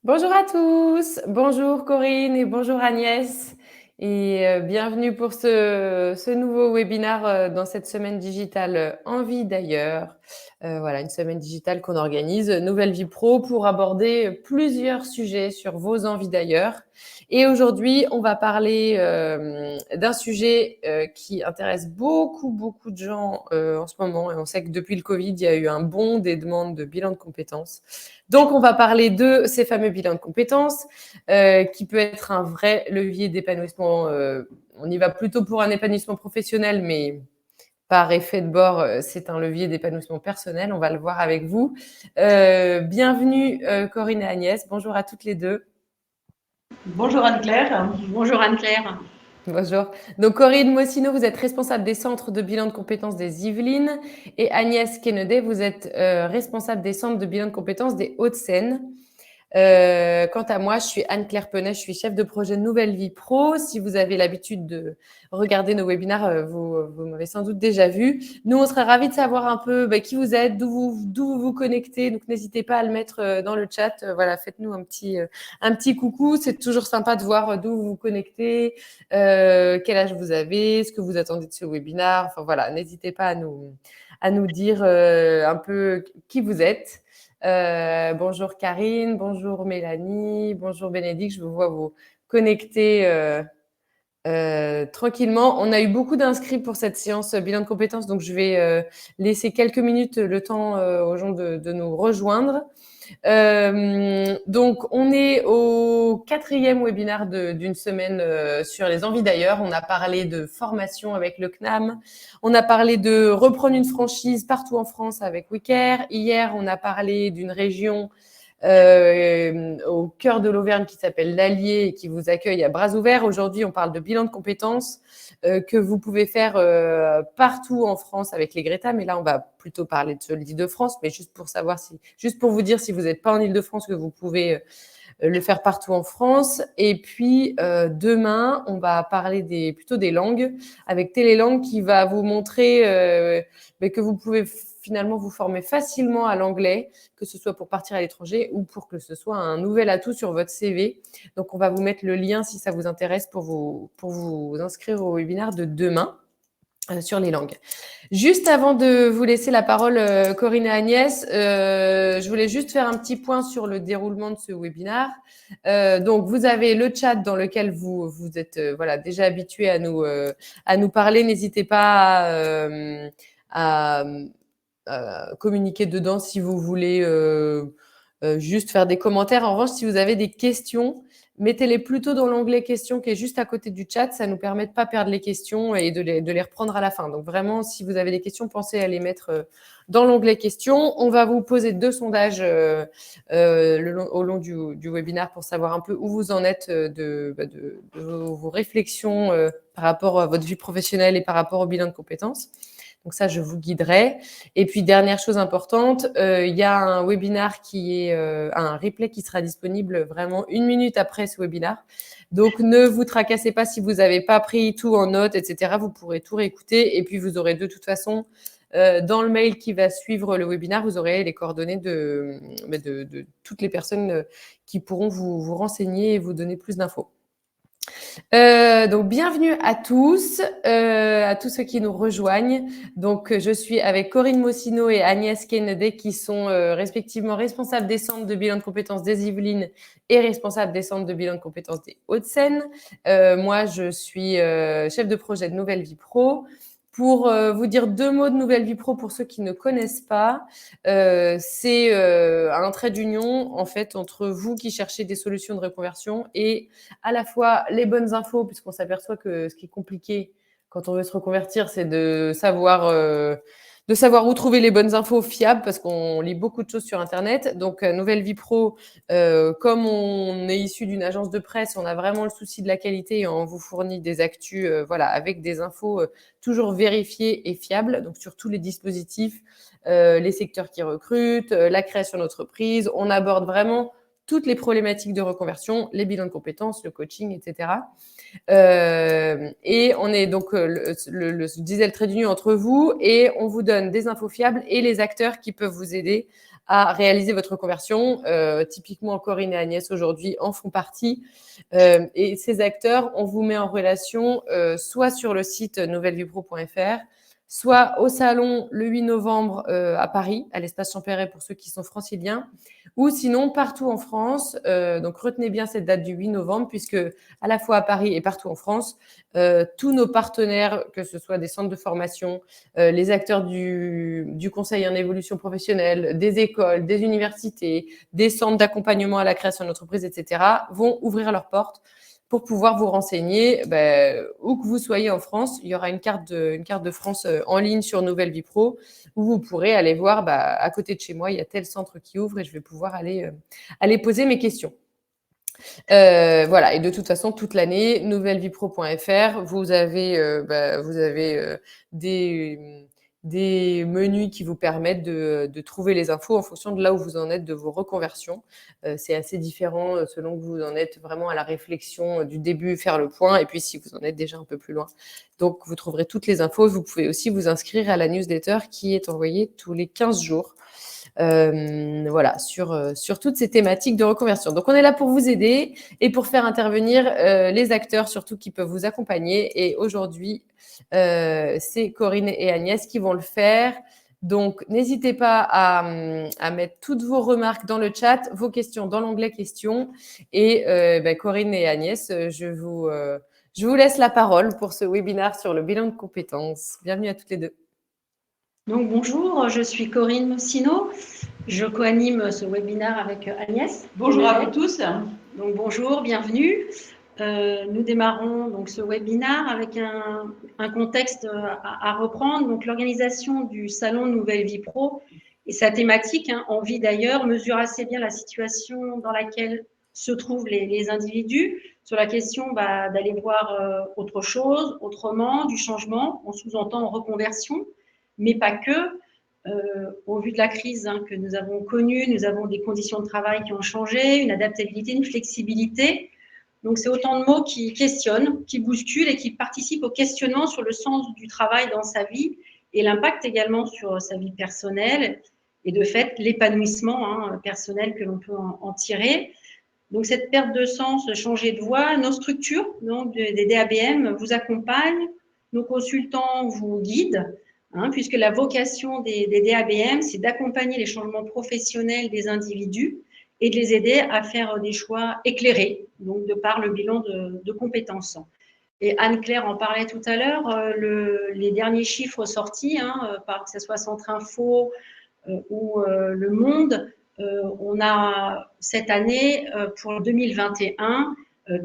Bonjour à tous, bonjour Corinne et bonjour Agnès et bienvenue pour ce nouveau webinaire dans cette semaine digitale Envie d'ailleurs. Voilà, une semaine digitale qu'on organise, Nouvelle Vie Pro, pour aborder plusieurs sujets sur vos envies d'ailleurs. Et aujourd'hui, on va parler d'un sujet qui intéresse beaucoup de gens en ce moment. Et on sait que depuis le Covid, il y a eu un bond des demandes de bilan de compétences. Donc, on va parler de ces fameux bilans de compétences, qui peut être un vrai levier d'épanouissement. On y va plutôt pour un épanouissement professionnel, mais par effet de bord, c'est un levier d'épanouissement personnel. On va le voir avec vous. Bienvenue Corinne et Agnès. Bonjour à toutes les deux. Bonjour Anne-Claire. Bonjour Anne-Claire. Bonjour. Donc Corinne Mossino, vous êtes responsable des centres de bilan de compétences des Yvelines et Agnès Kennedy, vous êtes responsable des centres de bilan de compétences des Hauts-de-Seine. Quant à moi, je suis Anne-Claire Penet, je suis chef de projet Nouvelle Vie Pro. Si vous avez l'habitude de regarder nos webinaires, vous m'avez sans doute déjà vu. Nous, on serait ravis de savoir un peu qui vous êtes, d'où vous connectez. Donc, n'hésitez pas à le mettre dans le chat. Voilà, faites-nous un petit coucou. C'est toujours sympa de voir d'où vous vous connectez, quel âge vous avez, ce que vous attendez de ce webinaire. Enfin, voilà, n'hésitez pas à nous dire un peu qui vous êtes. Bonjour Karine, bonjour Mélanie, bonjour Bénédicte, je vous vois vous connecter tranquillement. On a eu beaucoup d'inscrits pour cette séance bilan de compétences, donc je vais laisser quelques minutes le temps aux gens de nous rejoindre. Donc, on est au 4e webinaire d'une semaine sur les envies d'ailleurs. On a parlé de formation avec le CNAM. On a parlé de reprendre une franchise partout en France avec WeCare. Hier, on a parlé d'une région au cœur de l'Auvergne qui s'appelle l'Allier et qui vous accueille à bras ouverts. Aujourd'hui, on parle de bilan de compétences que vous pouvez faire partout en France avec les Greta. Mais là, on va plutôt parler de l'Île-de-France, mais juste pour savoir juste pour vous dire si vous n'êtes pas en Île-de-France que vous pouvez le faire partout en France. Et puis demain, on va parler plutôt des langues avec Télélangue qui va vous montrer que vous pouvez finalement vous former facilement à l'anglais, que ce soit pour partir à l'étranger ou pour que ce soit un nouvel atout sur votre CV. Donc, on va vous mettre le lien si ça vous intéresse pour vous inscrire au webinaire de demain sur les langues. Juste avant de vous laisser la parole, Corinne et Agnès, je voulais juste faire un petit point sur le déroulement de ce webinaire. Donc, vous avez le chat dans lequel vous êtes voilà, déjà habitués à nous parler. N'hésitez pas à communiquer dedans si vous voulez juste faire des commentaires. En revanche, si vous avez des questions, mettez-les plutôt dans l'onglet questions qui est juste à côté du chat. Ça nous permet de ne pas perdre les questions et de les reprendre à la fin. Donc vraiment, si vous avez des questions, pensez à les mettre dans l'onglet questions. On va vous poser 2 sondages au long du webinaire pour savoir un peu où vous en êtes de vos réflexions par rapport à votre vie professionnelle et par rapport au bilan de compétences. Donc ça, je vous guiderai. Et puis, dernière chose importante, il y a un webinaire un replay qui sera disponible vraiment 1 minute après ce webinaire. Donc, ne vous tracassez pas si vous n'avez pas pris tout en note, etc. Vous pourrez tout réécouter. Et puis, vous aurez de toute façon, dans le mail qui va suivre le webinaire, vous aurez les coordonnées de toutes les personnes qui pourront vous renseigner et vous donner plus d'infos. Donc bienvenue à tous ceux qui nous rejoignent. Donc je suis avec Corinne Mossino et Agnès Kennedy qui sont respectivement responsables des centres de bilan de compétences des Yvelines et responsables des centres de bilan de compétences des Hauts-de-Seine. Moi, je suis chef de projet de Nouvelle Vie Pro. Pour vous dire 2 mots de Nouvelle Vie Pro pour ceux qui ne connaissent pas, c'est un trait d'union en fait entre vous qui cherchez des solutions de reconversion et à la fois les bonnes infos, puisqu'on s'aperçoit que ce qui est compliqué quand on veut se reconvertir, c'est de savoir où trouver les bonnes infos fiables, parce qu'on lit beaucoup de choses sur Internet. Donc, Nouvelle Vie Pro, comme on est issu d'une agence de presse, on a vraiment le souci de la qualité et on vous fournit des actus voilà, avec des infos toujours vérifiées et fiables, donc sur tous les dispositifs, les secteurs qui recrutent, la création d'entreprise. On aborde vraiment toutes les problématiques de reconversion, les bilans de compétences, le coaching, etc. Et on est donc, je disais, le trait d'union entre vous et on vous donne des infos fiables et les acteurs qui peuvent vous aider à réaliser votre reconversion. Typiquement, Corinne et Agnès aujourd'hui en font partie. Et ces acteurs, on vous met en relation soit sur le site nouvellevipro.fr, soit au salon le 8 novembre à Paris, à l'espace Champéret pour ceux qui sont franciliens, ou sinon partout en France. Donc retenez bien cette date du 8 novembre, puisque à la fois à Paris et partout en France, tous nos partenaires, que ce soit des centres de formation, les acteurs du conseil en évolution professionnelle, des écoles, des universités, des centres d'accompagnement à la création d'entreprise, etc., vont ouvrir leurs portes pour pouvoir vous renseigner. Où que vous soyez en France, il y aura une carte de France en ligne sur Nouvelle Vie Pro, où vous pourrez aller voir, à côté de chez moi, il y a tel centre qui ouvre et je vais pouvoir aller poser mes questions. Voilà, et de toute façon, toute l'année, nouvellevipro.fr, vous avez des menus qui vous permettent de trouver les infos en fonction de là où vous en êtes de vos reconversions. C'est assez différent selon que vous en êtes vraiment à la réflexion du début, faire le point, et puis si vous en êtes déjà un peu plus loin. Donc, vous trouverez toutes les infos. Vous pouvez aussi vous inscrire à la newsletter qui est envoyée tous les 15 jours. Voilà, sur toutes ces thématiques de reconversion. Donc, on est là pour vous aider et pour faire intervenir les acteurs, surtout qui peuvent vous accompagner. Et aujourd'hui, c'est Corinne et Agnès qui vont le faire. Donc, n'hésitez pas à mettre toutes vos remarques dans le chat, vos questions dans l'onglet questions. Et Corinne et Agnès, je vous laisse la parole pour ce webinaire sur le bilan de compétences. Bienvenue à toutes les deux. Donc bonjour, je suis Corinne Moussineau. Je co-anime ce webinaire avec Agnès. Bonjour à vous tous. Donc bonjour, bienvenue. Nous démarrons donc ce webinaire avec un contexte à reprendre. Donc l'organisation du salon Nouvelle Vie Pro et sa thématique, envie d'ailleurs, mesure assez bien la situation dans laquelle se trouvent les individus sur la question d'aller voir autre chose, autrement, du changement, on sous-entend reconversion, mais pas que. Au vu de la crise que nous avons connue, nous avons des conditions de travail qui ont changé, une adaptabilité, une flexibilité. Donc, c'est autant de mots qui questionnent, qui bousculent et qui participent au questionnement sur le sens du travail dans sa vie et l'impact également sur sa vie personnelle et de fait l'épanouissement personnel que l'on peut en tirer. Donc, cette perte de sens, changer de voie, nos structures, donc des DABM, vous accompagnent, nos consultants vous guident, puisque la vocation des DABM, c'est d'accompagner les changements professionnels des individus et de les aider à faire des choix éclairés, donc de par le bilan de compétences. Et Anne-Claire en parlait tout à l'heure, les derniers chiffres sortis, que ce soit Centre Info ou Le Monde, on a cette année, pour 2021,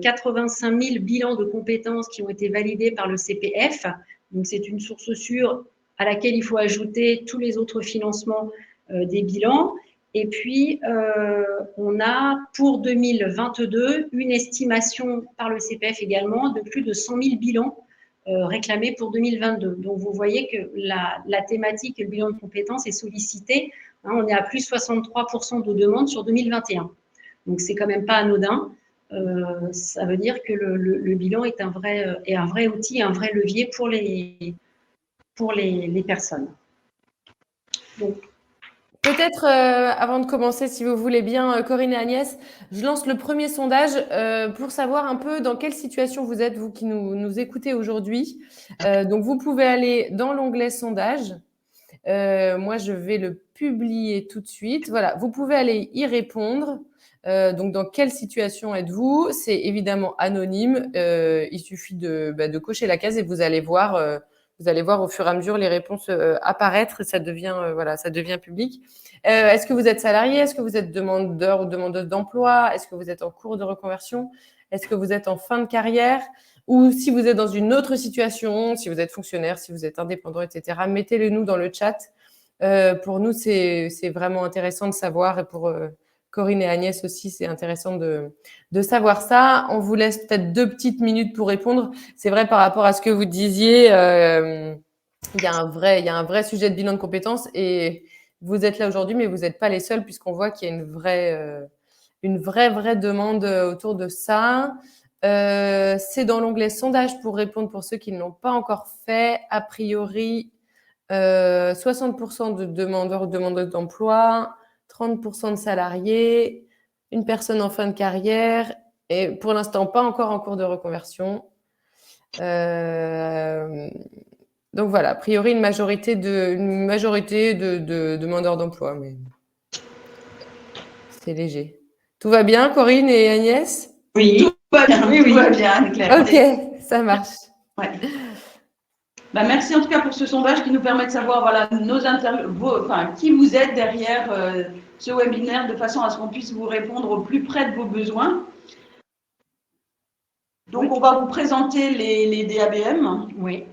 85 000 bilans de compétences qui ont été validés par le CPF. Donc, c'est une source sûre à laquelle il faut ajouter tous les autres financements des bilans. Et puis, on a pour 2022 une estimation par le CPF également de plus de 100 000 bilans réclamés pour 2022. Donc, vous voyez que la thématique, le bilan de compétences est sollicitée. On est à plus 63% de demandes sur 2021. Donc, c'est quand même pas anodin. Ça veut dire que le bilan est un vrai outil, un vrai levier pour les personnes. Donc, peut-être, avant de commencer, si vous voulez bien, Corinne et Agnès, je lance le premier sondage pour savoir un peu dans quelle situation vous êtes, vous qui nous écoutez aujourd'hui. Donc, vous pouvez aller dans l'onglet sondage. Moi, je vais le publier tout de suite. Voilà, vous pouvez aller y répondre. Donc, dans quelle situation êtes-vous? C'est évidemment anonyme. Il suffit de cocher la case et vous allez voir au fur et à mesure les réponses apparaître et ça devient public. Est-ce que vous êtes salarié? Est-ce que vous êtes demandeur ou demandeuse d'emploi? Est-ce que vous êtes en cours de reconversion? Est-ce que vous êtes en fin de carrière? Ou si vous êtes dans une autre situation, si vous êtes fonctionnaire, si vous êtes indépendant, etc., mettez-le nous dans le chat. Pour nous, c'est vraiment intéressant de savoir et pour Corinne et Agnès aussi, c'est intéressant de savoir ça. On vous laisse peut-être 2 petites minutes pour répondre. C'est vrai par rapport à ce que vous disiez, il y a un vrai sujet de bilan de compétences et vous êtes là aujourd'hui, mais vous n'êtes pas les seuls puisqu'on voit qu'il y a une vraie demande autour de ça. C'est dans l'onglet sondage pour répondre pour ceux qui ne l'ont pas encore fait. A priori, 60% de demandeurs ou demandeuses d'emploi, 30% de salariés, une personne en fin de carrière et pour l'instant pas encore en cours de reconversion. Donc voilà, a priori une majorité de demandeurs d'emploi, mais c'est léger. Tout va bien, Corinne et Agnès? Oui, tout va bien, oui, tout va bien, Anne-Claire. Ok, ça marche. Ouais. Bah, merci en tout cas pour ce sondage qui nous permet de savoir voilà, qui vous êtes derrière ce webinaire de façon à ce qu'on puisse vous répondre au plus près de vos besoins. Donc, on va vous présenter les DABM. Oui.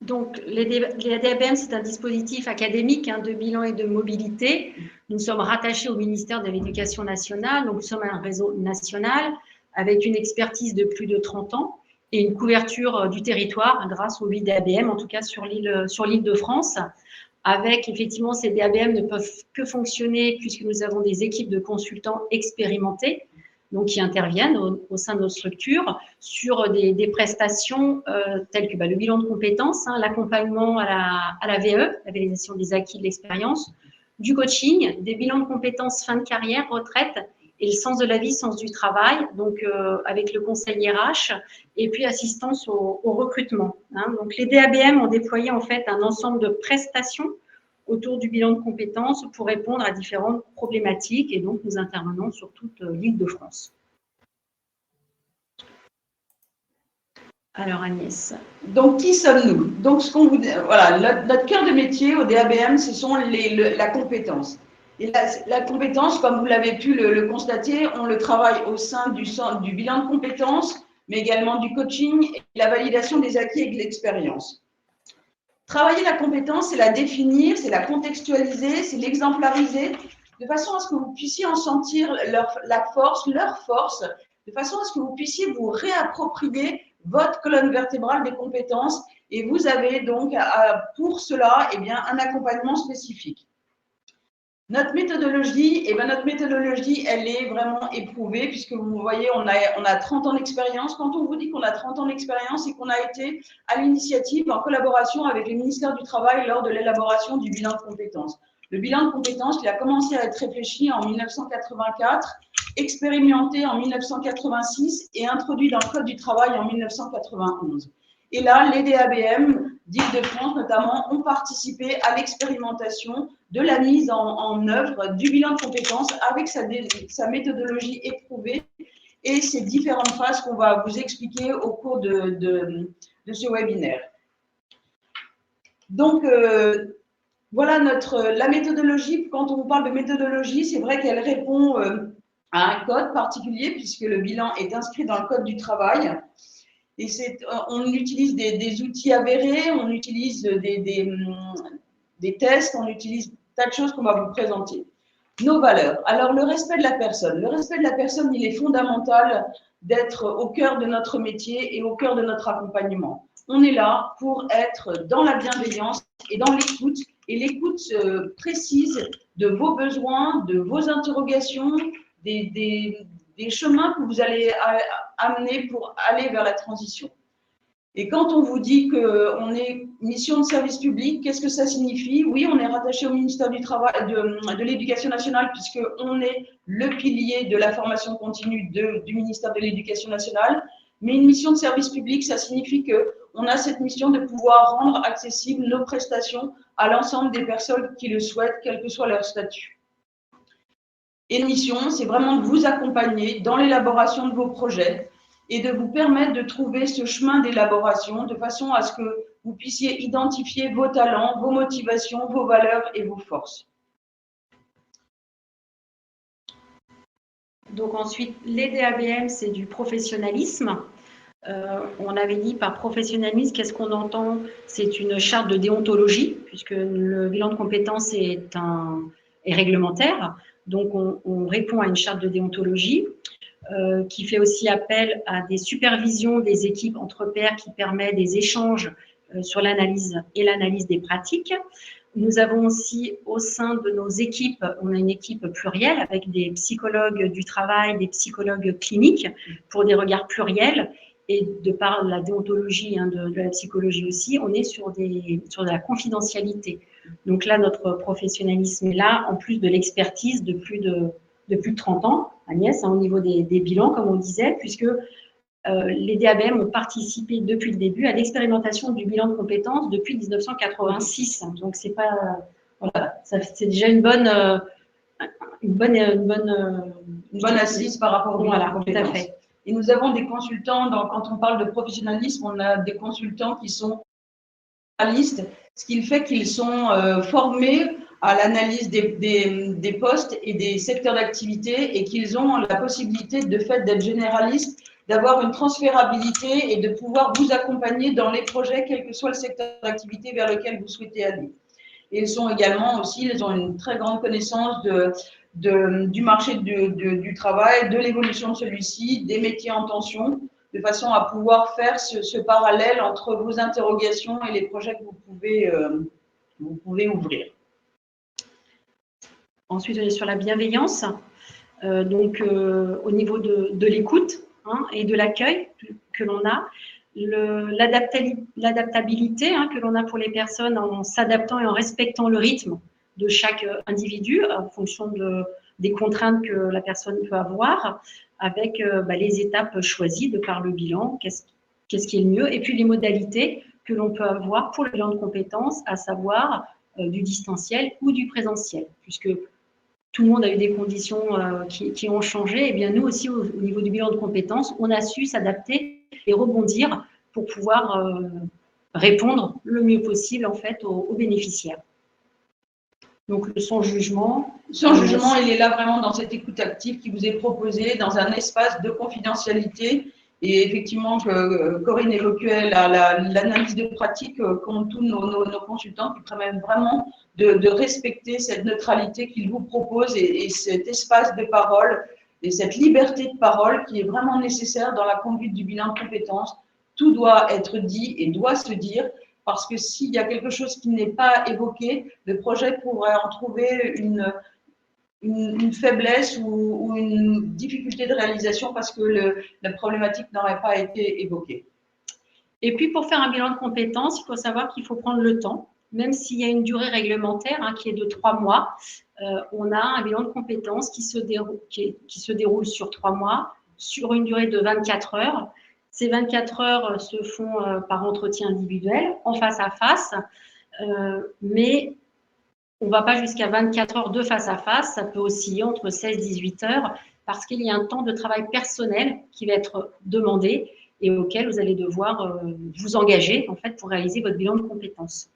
Donc, les DABM, c'est un dispositif académique de bilan et de mobilité. Nous sommes rattachés au ministère de l'Éducation nationale. Donc, nous sommes un réseau national avec une expertise de plus de 30 ans et une couverture du territoire grâce aux 8 DABM, en tout cas sur l'île de France. Avec, effectivement, ces DABM ne peuvent que fonctionner puisque nous avons des équipes de consultants expérimentés donc qui interviennent au sein de nos structures sur des prestations telles que le bilan de compétences, l'accompagnement à la VE, la validation des acquis de l'expérience, du coaching, des bilans de compétences fin de carrière, retraite, et le sens de la vie, sens du travail, donc avec le conseil RH, et puis assistance au recrutement. Donc les DABM ont déployé en fait un ensemble de prestations autour du bilan de compétences pour répondre à différentes problématiques et donc nous intervenons sur toute l'île de France. Alors Agnès. Donc qui sommes-nous? Donc voilà, notre cœur de métier au DABM, ce sont la compétence. Et la compétence, comme vous l'avez pu le constater, on le travaille au sein du bilan de compétences, mais également du coaching et la validation des acquis et de l'expérience. Travailler la compétence, c'est la définir, c'est la contextualiser, c'est l'exemplariser, de façon à ce que vous puissiez en sentir leur force, de façon à ce que vous puissiez vous réapproprier votre colonne vertébrale des compétences. Et vous avez donc pour cela un accompagnement spécifique. Notre méthodologie, elle est vraiment éprouvée puisque vous voyez, on a 30 ans d'expérience. Quand on vous dit qu'on a 30 ans d'expérience, c'est qu'on a été à l'initiative en collaboration avec le ministère du Travail lors de l'élaboration du bilan de compétences. Le bilan de compétences, il a commencé à être réfléchi en 1984, expérimenté en 1986 et introduit dans le Code du travail en 1991. Et là, les DABM d'Île-de-France notamment ont participé à l'expérimentation de la mise en œuvre du bilan de compétences avec sa méthodologie éprouvée et ces différentes phases qu'on va vous expliquer au cours de ce webinaire. Donc, voilà la méthodologie. Quand on vous parle de méthodologie, c'est vrai qu'elle répond à un code particulier puisque le bilan est inscrit dans le Code du travail. Et on utilise des outils avérés, on utilise des tests, on utilise tas de choses qu'on va vous présenter. Nos valeurs. Alors, le respect de la personne. Le respect de la personne, il est fondamental d'être au cœur de notre métier et au cœur de notre accompagnement. On est là pour être dans la bienveillance et dans l'écoute, et l'écoute précise de vos besoins, de vos interrogations, des chemins que vous allez amener pour aller vers la transition. Et quand on vous dit qu'on est mission de service public, qu'est-ce que ça signifie? Oui, on est rattaché au ministère du Travail, de l'Éducation nationale, puisqu'on est le pilier de la formation continue du ministère de l'Éducation nationale. Mais une mission de service public, ça signifie qu'on a cette mission de pouvoir rendre accessibles nos prestations à l'ensemble des personnes qui le souhaitent, quel que soit leur statut. Et mission, c'est vraiment de vous accompagner dans l'élaboration de vos projets et de vous permettre de trouver ce chemin d'élaboration de façon à ce que vous puissiez identifier vos talents, vos motivations, vos valeurs et vos forces. Donc ensuite, les DABM, c'est du professionnalisme. On avait dit par professionnalisme, qu'est-ce qu'on entend? C'est une charte de déontologie, puisque le bilan de compétences est réglementaire. Donc, on répond à une charte de déontologie qui fait aussi appel à des supervisions des équipes entre pairs qui permet des échanges sur l'analyse et l'analyse des pratiques. Nous avons aussi au sein de nos équipes, on a une équipe plurielle avec des psychologues du travail, des psychologues cliniques pour des regards pluriels et de par la déontologie, hein, de la psychologie aussi, on est sur de la confidentialité. Donc là, notre professionnalisme est là, en plus de l'expertise de plus de 30 ans, Agnès, hein, au niveau des bilans, comme on disait, puisque les DABM ont participé depuis le début à l'expérimentation du bilan de compétences depuis 1986. Donc, c'est pas, voilà, c'est déjà une bonne assise par rapport au bilan de compétences. Tout à fait. Et nous avons des consultants, quand on parle de professionnalisme, on a des consultants qui sont analystes, ce qui fait qu'ils sont formés à l'analyse des postes et des secteurs d'activité et qu'ils ont la possibilité de fait d'être généralistes, d'avoir une transférabilité et de pouvoir vous accompagner dans les projets, quel que soit le secteur d'activité vers lequel vous souhaitez aller. Et ils sont également aussi, ils ont une très grande connaissance du marché du travail, de l'évolution de celui-ci, des métiers en tension, de façon à pouvoir faire ce parallèle entre vos interrogations et les projets que vous pouvez ouvrir. Ensuite, on est sur la bienveillance, au niveau de l'écoute, hein, et de l'accueil que l'on a, l'adaptabilité, hein, que l'on a pour les personnes en s'adaptant et en respectant le rythme de chaque individu en fonction des contraintes que la personne peut avoir, avec les étapes choisies de par le bilan, qu'est-ce qui est le mieux, et puis les modalités que l'on peut avoir pour le bilan de compétences, à savoir du distanciel ou du présentiel, puisque tout le monde a eu des conditions qui ont changé, et bien nous aussi, au niveau du bilan de compétences, on a su s'adapter et rebondir pour pouvoir répondre le mieux possible en fait aux bénéficiaires. Donc le sans jugement. Sans jugement, il est là vraiment dans cette écoute active qui vous est proposée dans un espace de confidentialité. Et effectivement, Corinne évoquait l'analyse de pratique qu'ont tous nos consultants qui permettent vraiment de respecter cette neutralité qu'ils vous proposent et cet espace de parole et cette liberté de parole qui est vraiment nécessaire dans la conduite du bilan de compétences. Tout doit être dit et doit se dire, parce que s'il y a quelque chose qui n'est pas évoqué, le projet pourrait en trouver une faiblesse ou une difficulté de réalisation parce que la problématique n'aurait pas été évoquée. Et puis, pour faire un bilan de compétences, il faut savoir qu'il faut prendre le temps. Même s'il y a une durée réglementaire qui est de 3 mois, on a un bilan de compétences qui se déroule sur 3 mois, sur une durée de 24 heures. Ces 24 heures se font par entretien individuel, en face à face, mais on ne va pas jusqu'à 24 heures de face à face, ça peut osciller entre 16 et 18 heures, parce qu'il y a un temps de travail personnel qui va être demandé et auquel vous allez devoir vous engager en fait, pour réaliser votre bilan de compétences.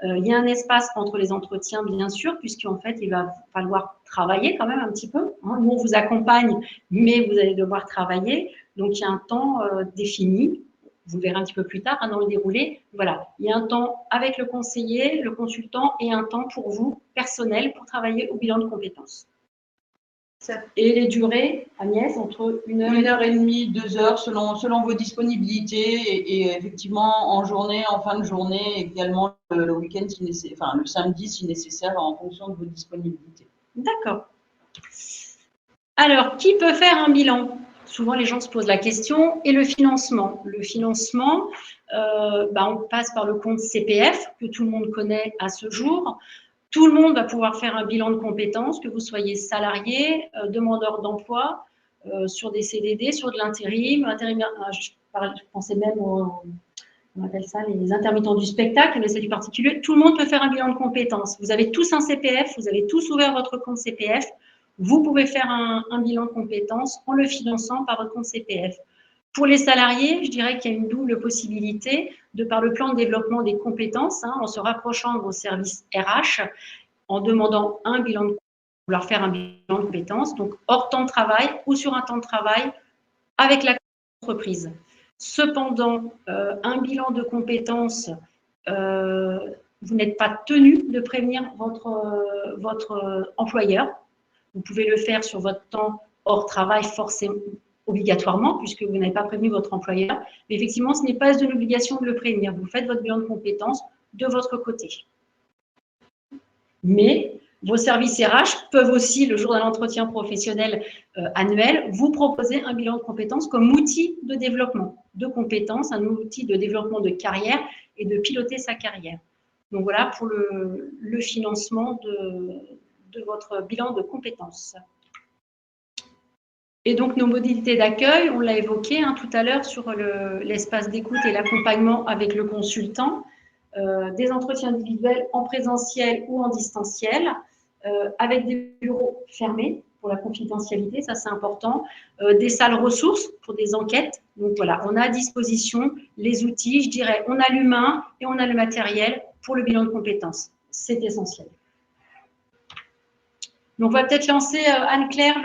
Il y a un espace entre les entretiens, bien sûr, puisqu'en fait, il va falloir travailler quand même un petit peu. Hein. Nous, on vous accompagne, mais vous allez devoir travailler. Donc, il y a un temps défini. Vous verrez un petit peu plus tard dans le déroulé. Voilà, il y a un temps avec le conseiller, le consultant et un temps pour vous, personnel, pour travailler au bilan de compétences. Et les durées, Agnès, entre 1h30, 2 heures, selon vos disponibilités et effectivement en journée, en fin de journée, également le week-end, enfin le samedi si nécessaire, en fonction de vos disponibilités. D'accord. Alors, qui peut faire un bilan ? Souvent, les gens se posent la question. Et le financement ? Le financement, on passe par le compte CPF, que tout le monde connaît à ce jour. Tout le monde va pouvoir faire un bilan de compétences, que vous soyez salarié, demandeur d'emploi, sur des CDD, sur de l'intérim. Je pensais même on appelle ça les intermittents du spectacle, mais c'est du particulier. Tout le monde peut faire un bilan de compétences. Vous avez tous un CPF, vous avez tous ouvert votre compte CPF. Vous pouvez faire un bilan de compétences en le finançant par votre compte CPF. Pour les salariés, je dirais qu'il y a une double possibilité, de par le plan de développement des compétences, en se rapprochant de vos services RH, en demandant un bilan de compétences, leur faire un bilan de compétences, donc hors temps de travail ou sur un temps de travail avec la entreprise. Cependant, un bilan de compétences, vous n'êtes pas tenu de prévenir votre employeur. Vous pouvez le faire sur votre temps hors travail, forcément, obligatoirement, puisque vous n'avez pas prévenu votre employeur. Mais effectivement, ce n'est pas une obligation de le prévenir. Vous faites votre bilan de compétences de votre côté. Mais vos services RH peuvent aussi, le jour d'un entretien professionnel annuel, vous proposer un bilan de compétences comme outil de développement de compétences, un outil de développement de carrière et de piloter sa carrière. Donc voilà pour le financement de votre bilan de compétences. Et donc, nos modalités d'accueil, on l'a évoqué tout à l'heure sur l'espace d'écoute et l'accompagnement avec le consultant, des entretiens individuels en présentiel ou en distanciel, avec des bureaux fermés pour la confidentialité, ça c'est important, des salles ressources pour des enquêtes. Donc voilà, on a à disposition les outils, je dirais, on a l'humain et on a le matériel pour le bilan de compétences. C'est essentiel. Donc, on va peut-être lancer, Anne-Claire,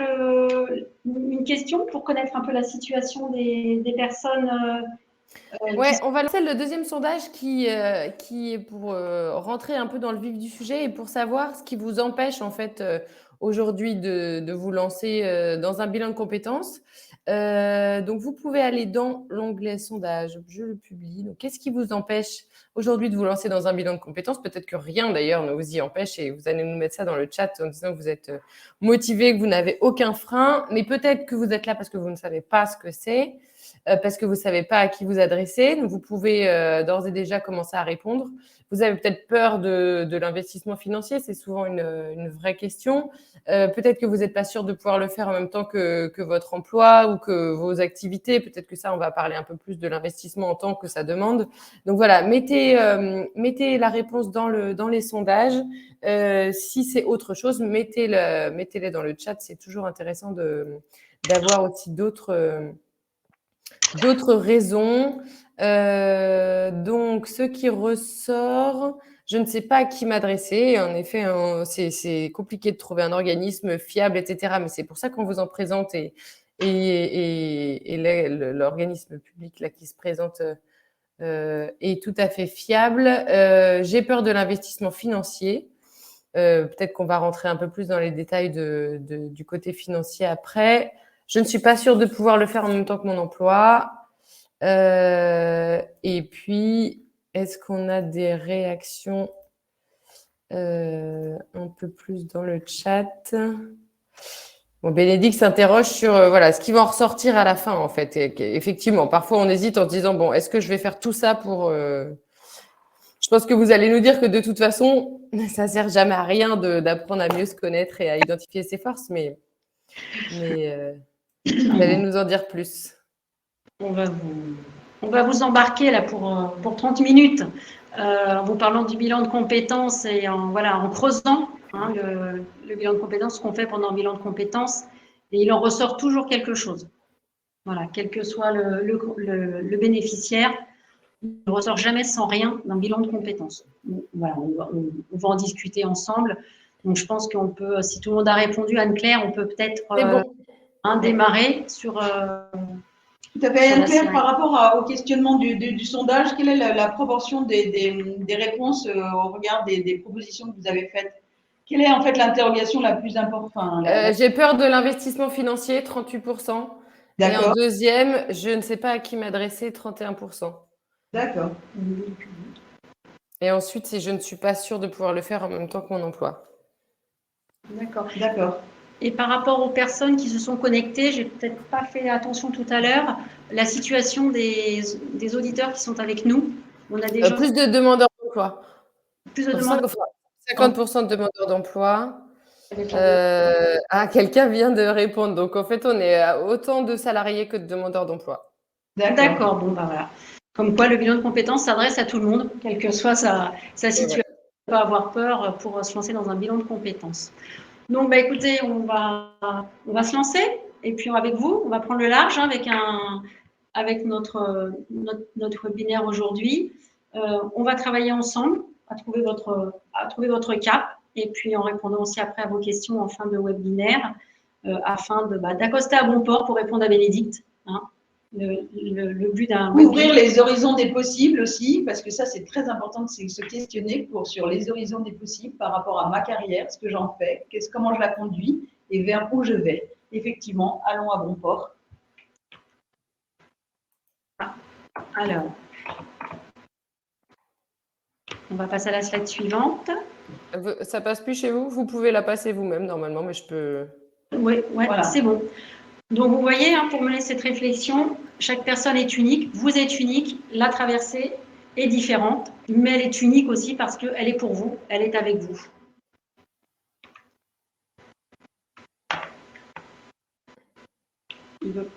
une question pour connaître un peu la situation des personnes. Ouais, on va lancer le deuxième sondage qui est pour rentrer un peu dans le vif du sujet et pour savoir ce qui vous empêche en fait aujourd'hui de vous lancer dans un bilan de compétences. Donc, vous pouvez aller dans l'onglet sondage, je le publie. Donc, qu'est-ce qui vous empêche aujourd'hui de vous lancer dans un bilan de compétences? Peut-être que rien d'ailleurs ne vous y empêche et vous allez nous mettre ça dans le chat en disant que vous êtes motivé, que vous n'avez aucun frein, mais peut-être que vous êtes là parce que vous ne savez pas ce que c'est. Parce que vous ne savez pas à qui vous adresser. Donc, vous pouvez d'ores et déjà commencer à répondre. Vous avez peut-être peur de l'investissement financier, c'est souvent une vraie question. Peut-être que vous n'êtes pas sûr de pouvoir le faire en même temps que votre emploi ou que vos activités. Peut-être que ça, on va parler un peu plus de l'investissement en temps que ça demande. Donc voilà, mettez la réponse dans les sondages. Si c'est autre chose, mettez-les dans le chat. C'est toujours intéressant d'avoir aussi d'autres raisons. Donc, ce qui ressort, je ne sais pas à qui m'adresser. En effet, c'est compliqué de trouver un organisme fiable, etc. Mais c'est pour ça qu'on vous en présente et l'organisme public là, qui se présente est tout à fait fiable. J'ai peur de l'investissement financier. Peut-être qu'on va rentrer un peu plus dans les détails du côté financier après. Je ne suis pas sûre de pouvoir le faire en même temps que mon emploi. Et puis, est-ce qu'on a des réactions un peu plus dans le chat? Bon, Bénédicte s'interroge sur voilà, ce qui va en ressortir à la fin, en fait. Et effectivement, parfois, on hésite en se disant, bon, est-ce que je vais faire tout ça pour... Je pense que vous allez nous dire que de toute façon, ça ne sert jamais à rien d'apprendre à mieux se connaître et à identifier ses forces, mais vous allez nous en dire plus. On va vous embarquer là pour 30 minutes en vous parlant du bilan de compétences et en creusant le bilan de compétences, ce qu'on fait pendant le bilan de compétences. Et il en ressort toujours quelque chose. Voilà, quel que soit le bénéficiaire, il ne ressort jamais sans rien d'un bilan de compétences. Voilà, on va en discuter ensemble. Donc, je pense qu'on peut, si tout le monde a répondu, Anne-Claire, on peut peut-être démarrer sur… Tout à fait, Anne-Claire, par rapport au questionnement du sondage, quelle est la proportion des réponses au regard des propositions que vous avez faites? Quelle est en fait l'interrogation la plus importante? J'ai peur de l'investissement financier, 38%. Et en deuxième, je ne sais pas à qui m'adresser, 31%. D'accord. Et ensuite, c'est je ne suis pas sûre de pouvoir le faire en même temps que mon emploi. D'accord. Et par rapport aux personnes qui se sont connectées, j'ai peut-être pas fait attention tout à l'heure, la situation des auditeurs qui sont avec nous. On a déjà plus de demandeurs d'emploi. Plus de demandeurs. 50% de demandeurs d'emploi. Quelqu'un vient de répondre. Donc, en fait, on est à autant de salariés que de demandeurs d'emploi. D'accord. Bon, voilà. Comme quoi, le bilan de compétences s'adresse à tout le monde, quelle que soit sa situation. On ne peut pas avoir peur pour se lancer dans un bilan de compétences. Donc, écoutez, on va se lancer. Et puis, avec vous, on va prendre le large avec notre webinaire aujourd'hui. On va travailler ensemble à trouver votre cap. Et puis, en répondant aussi après à vos questions en fin de webinaire, afin d'accoster à bon port pour répondre à Bénédicte. Le but d'un ouvrir les horizons des possibles aussi, parce que ça c'est très important de se questionner sur les horizons des possibles par rapport à ma carrière, ce que j'en fais, comment je la conduis et vers où je vais. Effectivement, allons à bon port. Alors, on va passer à la slide suivante. Ça passe plus chez vous? Vous pouvez la passer vous-même normalement, mais je peux. Oui, ouais, Voilà. c'est bon. Donc, vous voyez, hein, pour mener cette réflexion, chaque personne est unique, vous êtes unique, la traversée est différente, mais elle est unique aussi parce qu'elle est pour vous, elle est avec vous.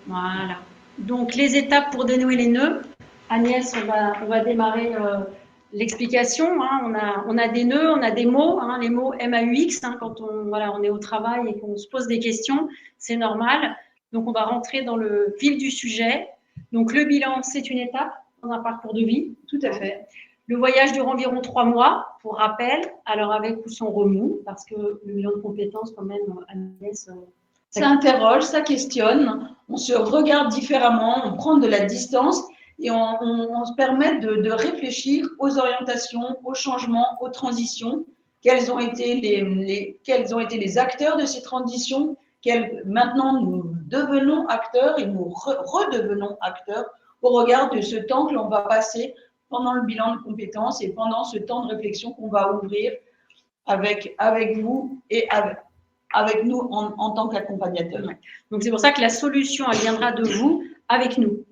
Voilà. Donc, les étapes pour dénouer les nœuds. Agnès, on va démarrer l'explication. Hein. On a des nœuds, on a des mots, hein, les mots MAUX, hein, quand on est au travail et qu'on se pose des questions, c'est normal. Donc, on va rentrer dans le vif du sujet. Donc, le bilan, c'est une étape dans un parcours de vie. Tout à fait. Le voyage dure environ 3 mois, pour rappel, alors avec ou sans remous, parce que le bilan de compétences, quand même, Agnès… Ça interroge, ça questionne, on se regarde différemment, on prend de la distance et on se permet de réfléchir aux orientations, aux changements, aux transitions, quels ont été les acteurs de ces transitions, maintenant nous devenons acteurs et nous redevenons acteurs au regard de ce temps que l'on va passer pendant le bilan de compétences et pendant ce temps de réflexion qu'on va ouvrir avec vous et avec nous en tant qu'accompagnateur. Donc, c'est pour ça que la solution, elle viendra de vous avec nous.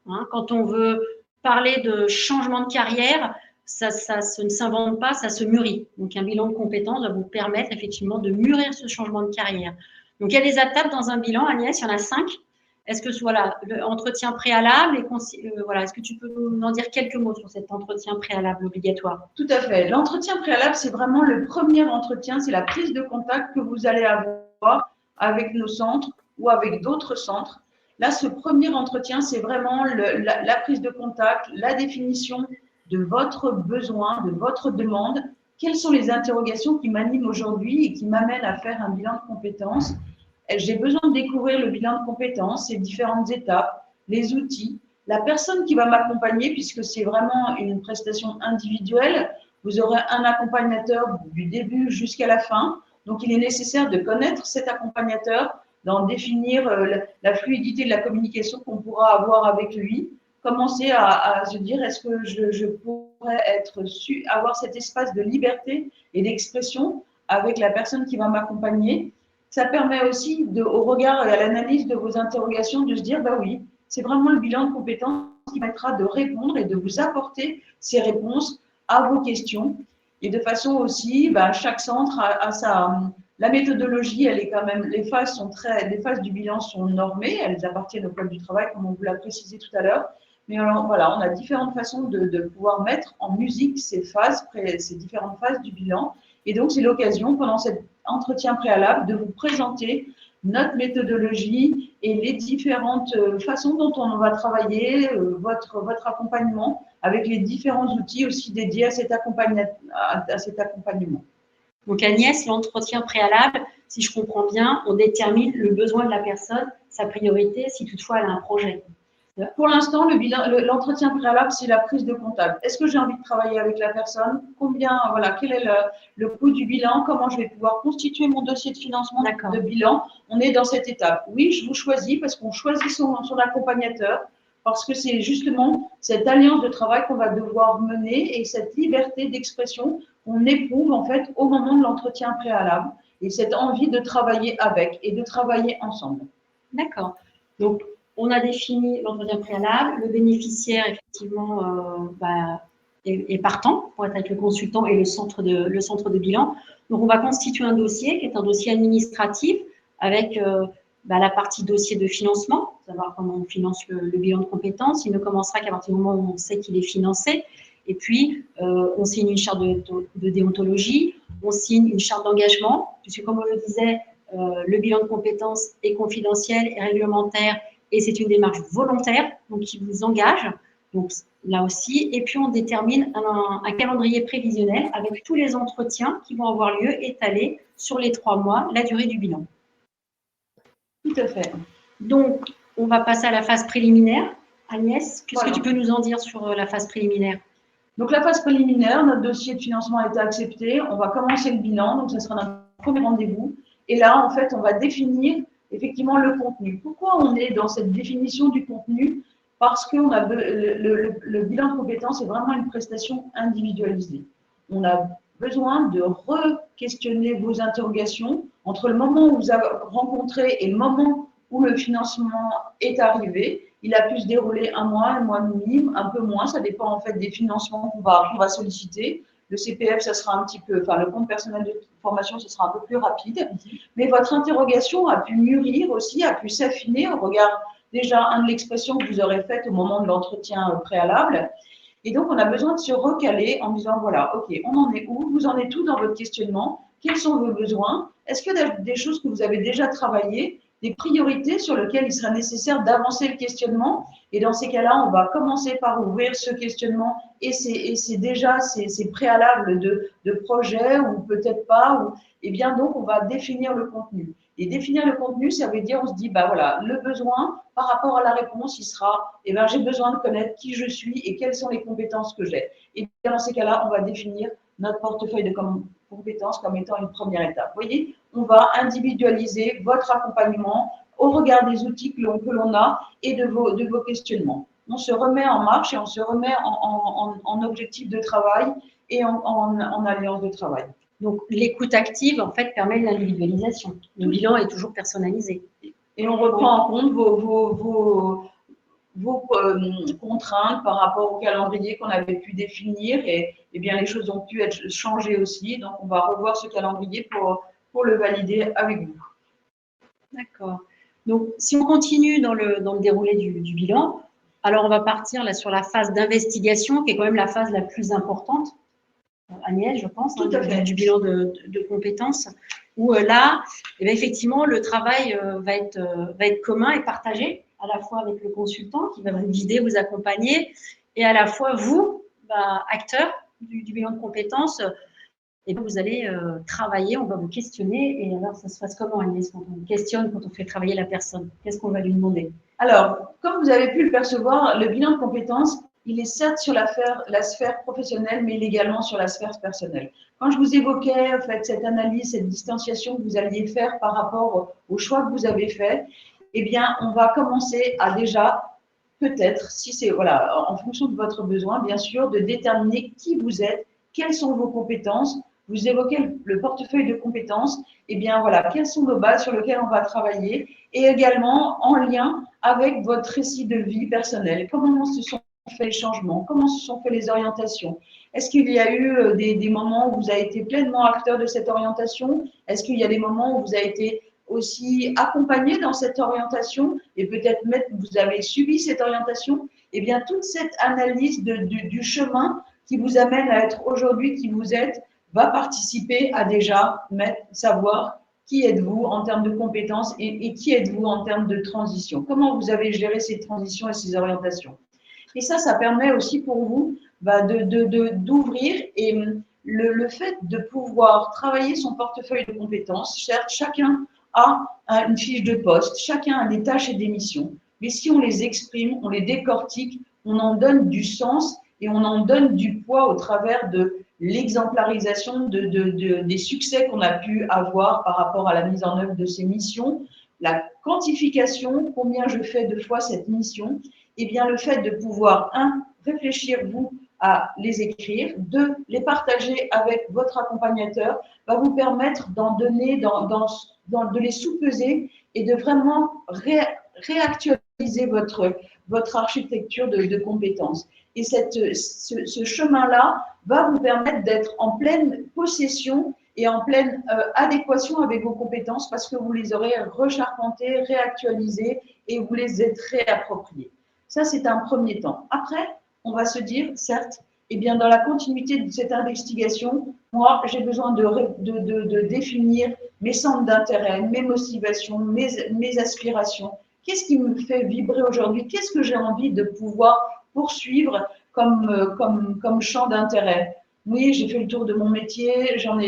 Hein, quand on veut parler de changement de carrière, ça ne s'invente pas, ça se mûrit. Donc, un bilan de compétences va vous permettre effectivement de mûrir ce changement de carrière. Donc, il y a des étapes dans un bilan, Agnès, il y en a 5. Est-ce que voilà, l'entretien préalable, voilà, est-ce que tu peux nous en dire quelques mots sur cet entretien préalable obligatoire? Tout à fait. L'entretien préalable, c'est vraiment le premier entretien, c'est la prise de contact que vous allez avoir avec nos centres ou avec d'autres centres. Là, ce premier entretien, c'est vraiment la prise de contact, la définition de votre besoin, de votre demande. Quelles sont les interrogations qui m'animent aujourd'hui et qui m'amènent à faire un bilan de compétences? J'ai besoin de découvrir le bilan de compétences, ses différentes étapes, les outils, la personne qui va m'accompagner, puisque c'est vraiment une prestation individuelle. Vous aurez un accompagnateur du début jusqu'à la fin. Donc, il est nécessaire de connaître cet accompagnateur, d'en définir la fluidité de la communication qu'on pourra avoir avec lui. Commencer à se dire, est-ce que je pourrais avoir cet espace de liberté et d'expression avec la personne qui va m'accompagner? Ça permet aussi, au regard et à l'analyse de vos interrogations, de se dire, bah oui, c'est vraiment le bilan de compétences qui permettra de répondre et de vous apporter ces réponses à vos questions. Et de façon aussi, chaque centre a la méthodologie, elle est quand même, les phases du bilan sont normées, elles appartiennent au code du travail, comme on vous l'a précisé tout à l'heure. Mais alors, voilà, on a différentes façons de pouvoir mettre en musique ces différentes phases du bilan. Et donc, c'est l'occasion, pendant cet entretien préalable, de vous présenter notre méthodologie et les différentes façons dont on va travailler, votre accompagnement, avec les différents outils aussi dédiés à cet accompagnement. Donc Agnès, l'entretien préalable, si je comprends bien, on détermine le besoin de la personne, sa priorité, si toutefois elle a un projet. Pour l'instant, l'entretien préalable, c'est la prise de contact. Est-ce que j'ai envie de travailler avec la personne? Quel est le coût du bilan? Comment je vais pouvoir constituer mon dossier de financement de bilan? On est dans cette étape. Oui, je vous choisis parce qu'on choisit son accompagnateur, parce que c'est justement cette alliance de travail qu'on va devoir mener et cette liberté d'expression qu'on éprouve en fait au moment de l'entretien préalable et cette envie de travailler avec et de travailler ensemble. D'accord. Donc, on a défini l'entretien préalable, le bénéficiaire, effectivement, est partant pour être avec le consultant et le centre de bilan. Donc, on va constituer un dossier qui est un dossier administratif avec la partie dossier de financement, savoir comment on finance le bilan de compétences. Il ne commencera qu'à partir du moment où on sait qu'il est financé. Et puis, on signe une charte de déontologie, on signe une charte d'engagement, puisque comme on le disait, le bilan de compétences est confidentiel et réglementaire, et c'est une démarche volontaire, donc qui vous engage, donc là aussi. Et puis, on détermine un calendrier prévisionnel avec tous les entretiens qui vont avoir lieu étalés sur les 3 mois, la durée du bilan. Tout à fait. Donc, on va passer à la phase préliminaire. Agnès, qu'est-ce que tu peux nous en dire sur la phase préliminaire? Donc, la phase préliminaire, notre dossier de financement a été accepté. On va commencer le bilan, donc ce sera notre premier rendez-vous. Et là, en fait, on va définir effectivement le contenu. Pourquoi on est dans cette définition du contenu? Parce que le bilan de compétences est vraiment une prestation individualisée. On a besoin de re-questionner vos interrogations entre le moment où vous avez rencontré et le moment où le financement est arrivé. Il a pu se dérouler un mois et demi, un peu moins, ça dépend en fait des financements qu'on va solliciter. Le CPF, ça sera un petit peu, enfin le compte personnel de formation, ce sera un peu plus rapide. Mais votre interrogation a pu mûrir aussi, a pu s'affiner au regard déjà de l'expression que vous aurez faite au moment de l'entretien préalable. Et donc, on a besoin de se recaler en disant, voilà, OK, on en est où? Vous en êtes où dans votre questionnement? Quels sont vos besoins? Est-ce que des choses que vous avez déjà travaillées, des priorités sur lesquelles il sera nécessaire d'avancer le questionnement? Et dans ces cas-là, on va commencer par ouvrir ce questionnement et c'est déjà ces préalables de projet ou peut-être pas. Et bien donc, on va définir le contenu. Et définir le contenu, ça veut dire, on se dit, bah voilà, le besoin par rapport à la réponse, il sera, eh ben, j'ai besoin de connaître qui je suis et quelles sont les compétences que j'ai. Et dans ces cas-là, on va définir notre portefeuille de compétences comme étant une première étape. Vous voyez, on va individualiser votre accompagnement au regard des outils que l'on a et de vos questionnements. On se remet en marche et on se remet en objectif de travail et en alliance de travail. Donc, l'écoute active, en fait, permet l'individualisation. Le bilan est toujours personnalisé. Et on reprend en compte vos contraintes par rapport au calendrier qu'on avait pu définir et bien les choses ont pu être changées aussi. Donc, on va revoir ce calendrier pour le valider avec vous. D'accord. Donc, si on continue dans le déroulé du bilan, alors on va partir là sur la phase d'investigation qui est quand même la phase la plus importante. Agnès, je pense, du bilan de compétences, où là, eh bien, effectivement, le travail va être commun et partagé, à la fois avec le consultant qui va vous guider, vous accompagner, et à la fois vous, acteur du bilan de compétences, et vous allez travailler, on va vous questionner. Et alors, ça se passe comment, Agnès, quand on questionne, quand on fait travailler la personne? Qu'est-ce qu'on va lui demander? Alors, comme vous avez pu le percevoir, le bilan de compétences, il est certes sur la sphère professionnelle, mais il est également sur la sphère personnelle. Quand je vous évoquais en fait, cette analyse, cette distanciation que vous alliez faire par rapport au choix que vous avez fait, eh bien, on va commencer à déjà, peut-être, si c'est voilà, en fonction de votre besoin, bien sûr, de déterminer qui vous êtes, quelles sont vos compétences. Vous évoquez le portefeuille de compétences, eh bien voilà, quelles sont nos bases sur lesquelles on va travailler, et également en lien avec votre récit de vie personnelle. Comment se sont faits les changements? Comment se sont faits les orientations? Est-ce qu'il y a eu des moments où vous avez été pleinement acteur de cette orientation? Est-ce qu'il y a des moments où vous avez été aussi accompagné dans cette orientation et peut-être même vous avez subi cette orientation? Eh bien, toute cette analyse du chemin qui vous amène à être aujourd'hui qui vous êtes va participer à déjà savoir qui êtes-vous en termes de compétences et qui êtes-vous en termes de transition. Comment vous avez géré ces transitions et ces orientations. Et ça permet aussi pour vous d'ouvrir et le fait de pouvoir travailler son portefeuille de compétences. Certes, chacun a une fiche de poste, chacun a des tâches et des missions, mais si on les exprime, on les décortique, on en donne du sens et on en donne du poids au travers de l'exemplarisation des succès qu'on a pu avoir par rapport à la mise en œuvre de ces missions, la quantification, combien je fais de fois cette mission, et bien le fait de pouvoir, réfléchir vous à les écrire, 2, les partager avec votre accompagnateur, va vous permettre d'en donner, de les sous-peser et de vraiment réactualiser votre architecture de compétences. Et ce chemin-là va vous permettre d'être en pleine possession et en pleine adéquation avec vos compétences parce que vous les aurez recharpentées, réactualisées et vous les êtes réappropriées. Ça, c'est un premier temps. Après, on va se dire, certes, eh bien, dans la continuité de cette investigation, moi, j'ai besoin de définir mes centres d'intérêt, mes motivations, mes aspirations. Qu'est-ce qui me fait vibrer aujourd'hui? Qu'est-ce que j'ai envie de pouvoir poursuivre comme champ d'intérêt? Oui, j'ai fait le tour de mon métier, j'en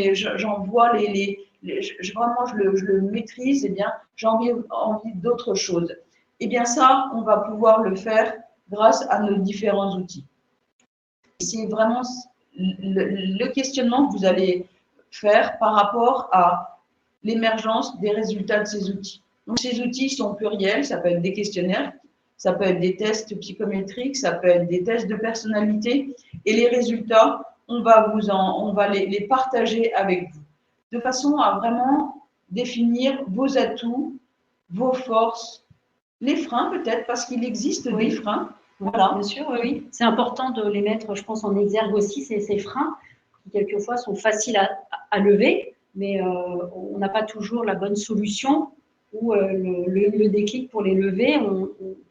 vois vraiment je le maîtrise, eh bien, j'ai envie d'autre chose. Eh bien, ça, on va pouvoir le faire grâce à nos différents outils. C'est vraiment le questionnement que vous allez faire par rapport à l'émergence des résultats de ces outils. Donc, ces outils sont pluriels, ça peut être des questionnaires, ça peut être des tests psychométriques, ça peut être des tests de personnalité. Et les résultats, on va les partager avec vous, de façon à vraiment définir vos atouts, vos forces, les freins peut-être, parce qu'il existe des freins. Voilà. Bien sûr, oui. C'est important de les mettre, je pense, en exergue aussi, ces freins, qui quelquefois sont faciles à lever, mais on n'a pas toujours la bonne solution ou le déclic pour les lever.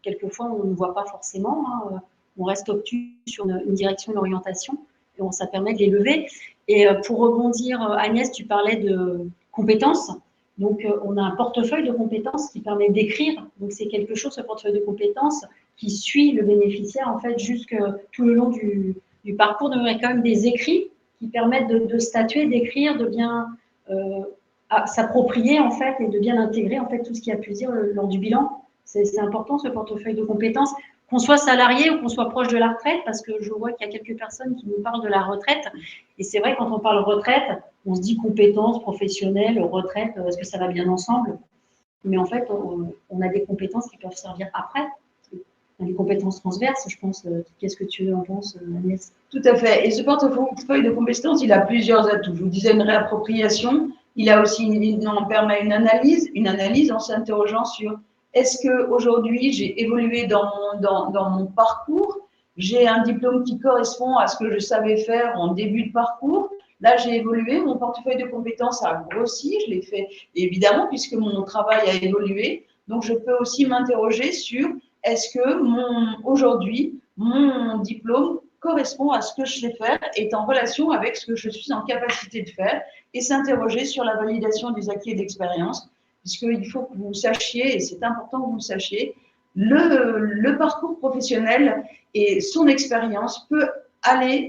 Quelquefois, on ne voit pas forcément. Hein, on reste obtus sur une direction, une orientation, et ça permet de les lever. Et pour rebondir, Agnès, tu parlais de compétences. Donc, on a un portefeuille de compétences qui permet d'écrire. Donc, c'est quelque chose, ce portefeuille de compétences, qui suit le bénéficiaire, en fait, jusque tout le long du parcours. Donc, il y a quand même des écrits qui permettent de statuer, d'écrire, de bien s'approprier, en fait, et de bien intégrer, en fait, tout ce qu'il y a pu dire lors du bilan. C'est important, ce portefeuille de compétences, qu'on soit salarié ou qu'on soit proche de la retraite, parce que je vois qu'il y a quelques personnes qui nous parlent de la retraite. Et c'est vrai, quand on parle retraite, on se dit compétences professionnelles, retraite, est-ce que ça va bien ensemble? Mais en fait, on a des compétences qui peuvent servir après. Des compétences transverses, je pense. Qu'est-ce que tu en penses, Agnès? Tout à fait. Et ce portefeuille de compétences, il a plusieurs atouts. Je vous disais une réappropriation. Il a aussi, on permet une analyse en s'interrogeant sur est-ce qu'aujourd'hui, j'ai évolué dans mon parcours, j'ai un diplôme qui correspond à ce que je savais faire en début de parcours. Là, j'ai évolué, mon portefeuille de compétences a grossi, je l'ai fait évidemment puisque mon travail a évolué. Donc, je peux aussi m'interroger sur est-ce que aujourd'hui, mon diplôme correspond à ce que je sais faire, est en relation avec ce que je suis en capacité de faire, et s'interroger sur la validation des acquis et d'expérience, puisqu'il faut que vous sachiez, et c'est important que vous le sachiez, le parcours professionnel et son expérience peut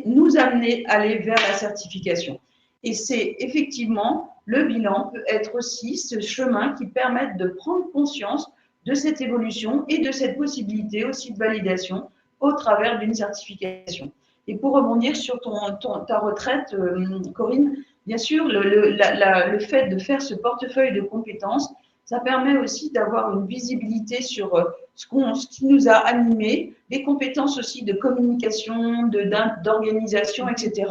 nous amener à aller vers la certification. Et c'est effectivement, le bilan peut être aussi ce chemin qui permet de prendre conscience de cette évolution et de cette possibilité aussi de validation au travers d'une certification. Et pour rebondir sur ta retraite, Corinne, bien sûr, le fait de faire ce portefeuille de compétences, ça permet aussi d'avoir une visibilité sur ce qui nous a animés, les compétences aussi de communication, d'organisation, etc.,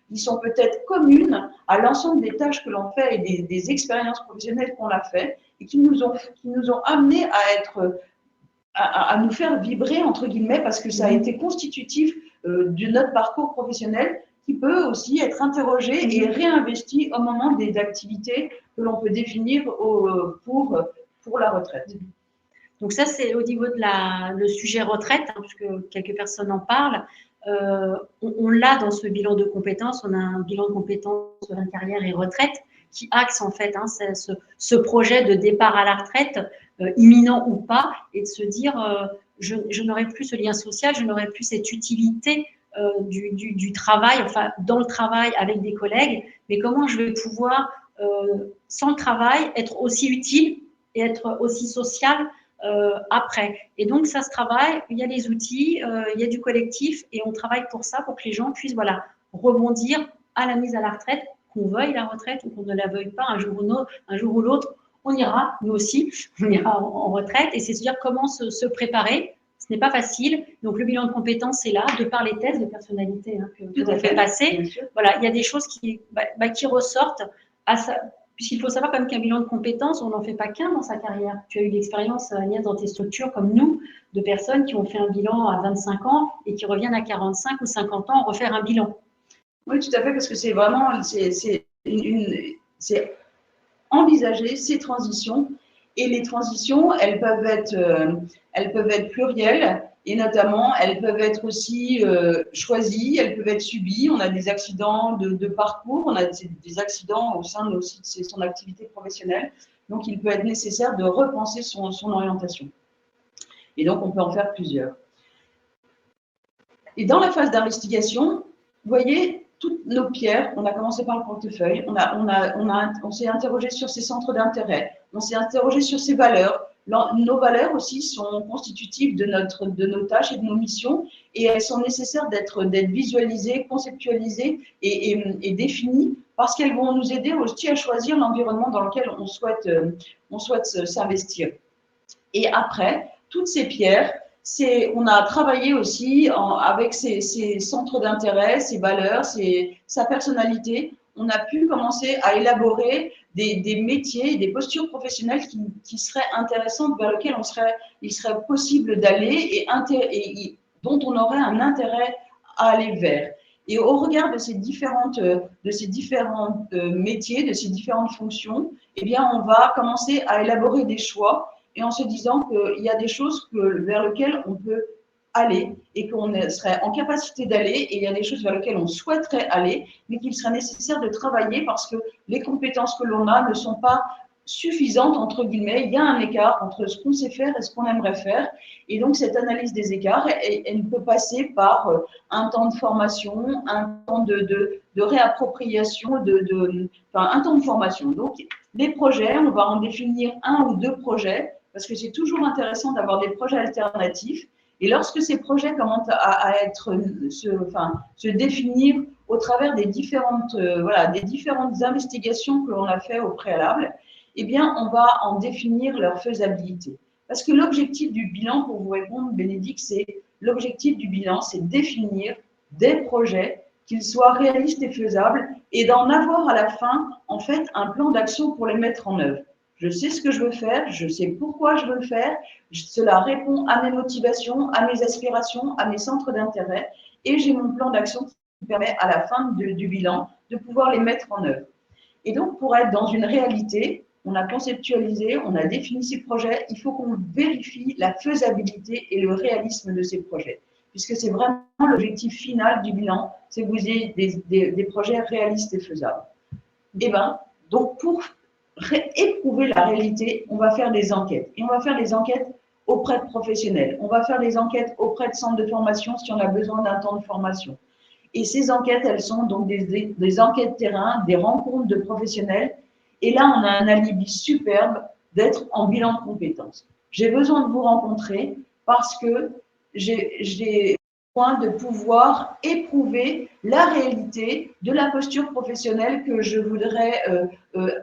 qui sont peut-être communes à l'ensemble des tâches que l'on fait et des expériences professionnelles qu'on a fait, et qui nous ont amenés à nous faire vibrer, entre guillemets, parce que ça a été constitutif de notre parcours professionnel, qui peut aussi être interrogé et réinvesti au moment des activités que l'on peut définir pour la retraite. Donc ça, c'est au niveau de le sujet retraite, hein, puisque quelques personnes en parlent. On l'a dans ce bilan de compétences. On a un bilan de compétences de la carrière et retraite qui axe en fait ce projet de départ à la retraite, imminent ou pas, et de se dire je n'aurai plus ce lien social, je n'aurai plus cette utilité du travail, enfin dans le travail avec des collègues, mais comment je vais pouvoir, sans le travail, être aussi utile et être aussi social après. Et donc, ça se travaille, il y a les outils, il y a du collectif, et on travaille pour ça, pour que les gens puissent rebondir à la mise à la retraite, qu'on veuille la retraite ou qu'on ne la veuille pas, un jour ou l'autre, on ira, nous aussi, on ira en retraite, et c'est se dire comment se préparer. Ce n'est pas facile. Donc, le bilan de compétences est là, de par les tests de personnalité que vous fait passer. Voilà, il y a des choses qui ressortent puisqu'il faut savoir quand même qu'un bilan de compétences, on n'en fait pas qu'un dans sa carrière. Tu as eu l'expérience, Agnès, dans tes structures comme nous, de personnes qui ont fait un bilan à 25 ans et qui reviennent à 45 ou 50 ans refaire un bilan. Oui, tout à fait, parce que c'est vraiment c'est envisager ces transitions. Et les transitions, elles peuvent être plurielles, et notamment, elles peuvent être aussi choisies, elles peuvent être subies. On a des accidents de parcours, on a des accidents au sein aussi de son activité professionnelle. Donc, il peut être nécessaire de repenser son orientation. Et donc, on peut en faire plusieurs. Et dans la phase d'investigation, vous voyez, toutes nos pierres, on a commencé par le portefeuille, on s'est interrogé sur ses centres d'intérêt, on s'est interrogé sur ses valeurs. Nos valeurs aussi sont constitutives de nos tâches et de nos missions, et elles sont nécessaires d'être visualisées, conceptualisées et définies, parce qu'elles vont nous aider aussi à choisir l'environnement dans lequel on souhaite s'investir. Et après, toutes ces pierres, on a travaillé aussi avec ses centres d'intérêt, ses valeurs, sa personnalité. On a pu commencer à élaborer des métiers, des postures professionnelles qui seraient intéressantes, vers lesquelles il serait possible d'aller et dont on aurait un intérêt à aller vers. Et au regard de ces différents métiers, de ces différentes fonctions, eh bien, on va commencer à élaborer des choix et en se disant qu'il y a des choses vers lesquelles on peut aller et qu'on serait en capacité d'aller, et il y a des choses vers lesquelles on souhaiterait aller, mais qu'il serait nécessaire de travailler parce que les compétences que l'on a ne sont pas suffisantes, entre guillemets. Il y a un écart entre ce qu'on sait faire et ce qu'on aimerait faire. Et donc, cette analyse des écarts, elle peut passer par un temps de formation, un temps de réappropriation, un temps de formation. Donc, les projets, on va en définir 1 ou 2 projets, parce que c'est toujours intéressant d'avoir des projets alternatifs. Et lorsque ces projets commencent à se définir au travers des différentes investigations que l'on a fait au préalable, eh bien, on va en définir leur faisabilité. Parce que l'objectif du bilan, pour vous répondre, Bénédicte, l'objectif du bilan, c'est définir des projets, qu'ils soient réalistes et faisables, et d'en avoir à la fin, en fait, un plan d'action pour les mettre en œuvre. Je sais ce que je veux faire, je sais pourquoi je veux le faire, cela répond à mes motivations, à mes aspirations, à mes centres d'intérêt, et j'ai mon plan d'action qui permet à la fin du bilan de pouvoir les mettre en œuvre. Et donc, pour être dans une réalité, on a conceptualisé, on a défini ces projets, il faut qu'on vérifie la faisabilité et le réalisme de ces projets, puisque c'est vraiment l'objectif final du bilan, c'est que vous ayez des projets réalistes et faisables. Et bien, donc pour éprouver la réalité, on va faire des enquêtes. Et on va faire des enquêtes auprès de professionnels. On va faire des enquêtes auprès de centres de formation si on a besoin d'un temps de formation. Et ces enquêtes, elles sont donc des enquêtes terrain, des rencontres de professionnels. Et là, on a un alibi superbe d'être en bilan de compétences. J'ai besoin de vous rencontrer parce que j'ai besoin de pouvoir éprouver la réalité de la posture professionnelle que je voudrais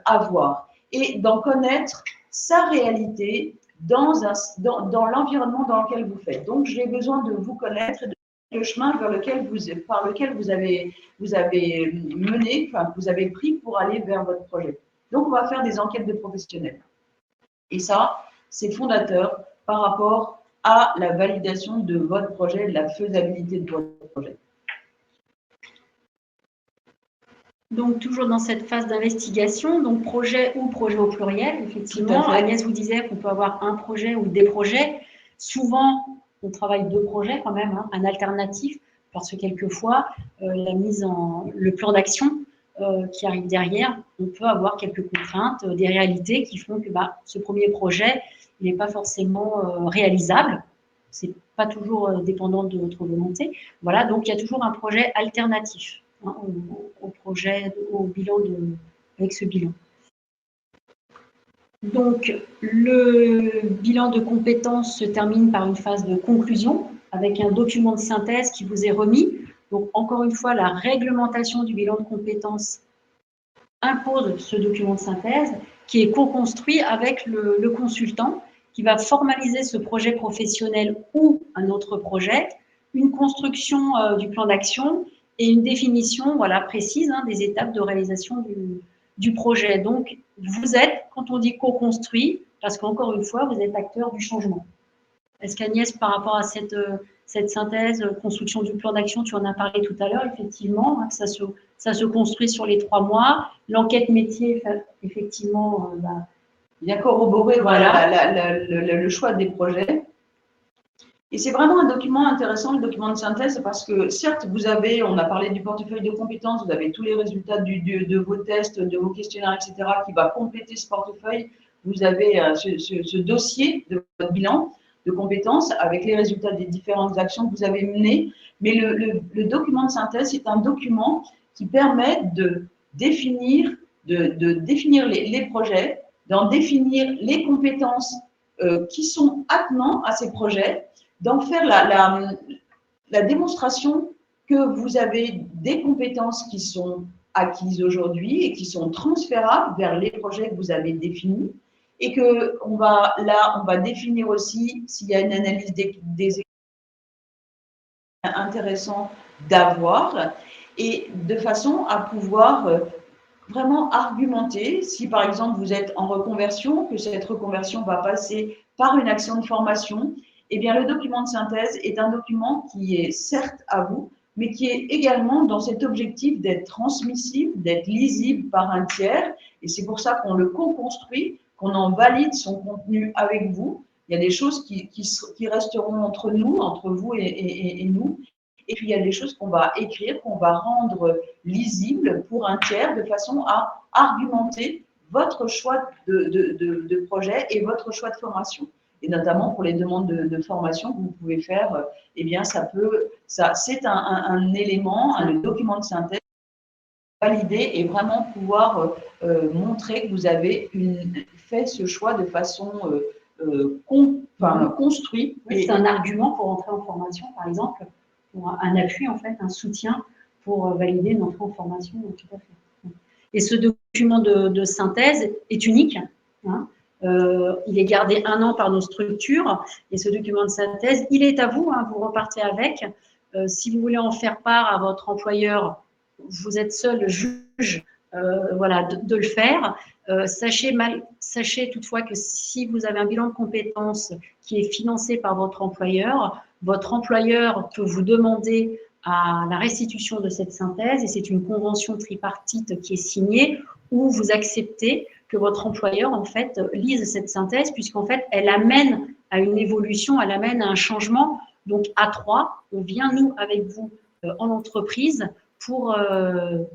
avoir et d'en connaître sa réalité dans l'environnement dans lequel vous faites. Donc, j'ai besoin de vous connaître et de le chemin par lequel vous avez mené, enfin, vous avez pris pour aller vers votre projet. Donc, on va faire des enquêtes de professionnels. Et ça, c'est fondateur par rapport à la validation de votre projet, de la faisabilité de votre projet. Donc, toujours dans cette phase d'investigation, donc projet ou projet au pluriel, effectivement. Agnès vous disait qu'on peut avoir un projet ou des projets. Souvent, on travaille 2 projets quand même, un alternatif, parce que quelquefois, le plan d'action qui arrive derrière, on peut avoir quelques contraintes, des réalités qui font que ce premier projet n'est pas forcément réalisable. C'est pas toujours dépendant de votre volonté. Voilà, donc il y a toujours un projet alternatif au projet, au bilan avec ce bilan. Donc, le bilan de compétences se termine par une phase de conclusion avec un document de synthèse qui vous est remis. Donc, encore une fois, la réglementation du bilan de compétences impose ce document de synthèse qui est co-construit avec le consultant qui va formaliser ce projet professionnel ou un autre projet, une construction du plan d'action et une définition précise des étapes de réalisation du projet. Donc, vous êtes, quand on dit co-construit, parce qu'encore une fois, vous êtes acteur du changement. Est-ce qu'Agnès, par rapport à cette synthèse, construction du plan d'action, tu en as parlé tout à l'heure, effectivement, que ça se construit sur les 3 mois. L'enquête métier, effectivement, il y a corroboré le choix des projets. Et c'est vraiment un document intéressant, le document de synthèse, parce que certes, on a parlé du portefeuille de compétences, vous avez tous les résultats de vos tests, de vos questionnaires, etc., qui va compléter ce portefeuille. Vous avez ce dossier de votre bilan de compétences avec les résultats des différentes actions que vous avez menées. Mais le document de synthèse, c'est un document qui permet de définir les projets, d'en définir les compétences qui sont attenants à ces projets, d'en faire la démonstration que vous avez des compétences qui sont acquises aujourd'hui et qui sont transférables vers les projets que vous avez définis. et que on va définir aussi s'il y a une analyse des intéressant d'avoir et de façon à pouvoir vraiment argumenter. Si par exemple vous êtes en reconversion, que cette reconversion va passer par une action de formation, eh bien le document de synthèse est un document qui est certes à vous, mais qui est également dans cet objectif d'être transmissible, d'être lisible par un tiers. Et c'est pour ça qu'on le co-construit, qu'on en valide son contenu avec vous. Il y a des choses qui resteront entre nous, entre vous et nous. Et puis, il y a des choses qu'on va écrire, qu'on va rendre lisibles pour un tiers de façon à argumenter votre choix de projet et votre choix de formation. Et notamment pour les demandes de formation que vous pouvez faire, eh bien, c'est un élément, le document de synthèse valider et vraiment pouvoir montrer que vous avez fait ce choix de façon construite. Oui, c'est un argument pour entrer en formation, par exemple, pour un appui, en fait, un soutien pour valider une entrée en formation. Tout à fait. Et ce document de synthèse est unique. Hein. Il est gardé 1 an par nos structures. Et ce document de synthèse, il est à vous. Hein, vous repartez avec. Si vous voulez en faire part à votre employeur, vous êtes seul juge de le faire. Sachez toutefois que si vous avez un bilan de compétences qui est financé par votre employeur peut vous demander à la restitution de cette synthèse, et c'est une convention tripartite qui est signée où vous acceptez que votre employeur en fait lise cette synthèse, puisqu'en fait elle amène à une évolution, elle amène à un changement. Donc à 3, on vient nous avec vous en entreprise pour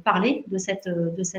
parler de cette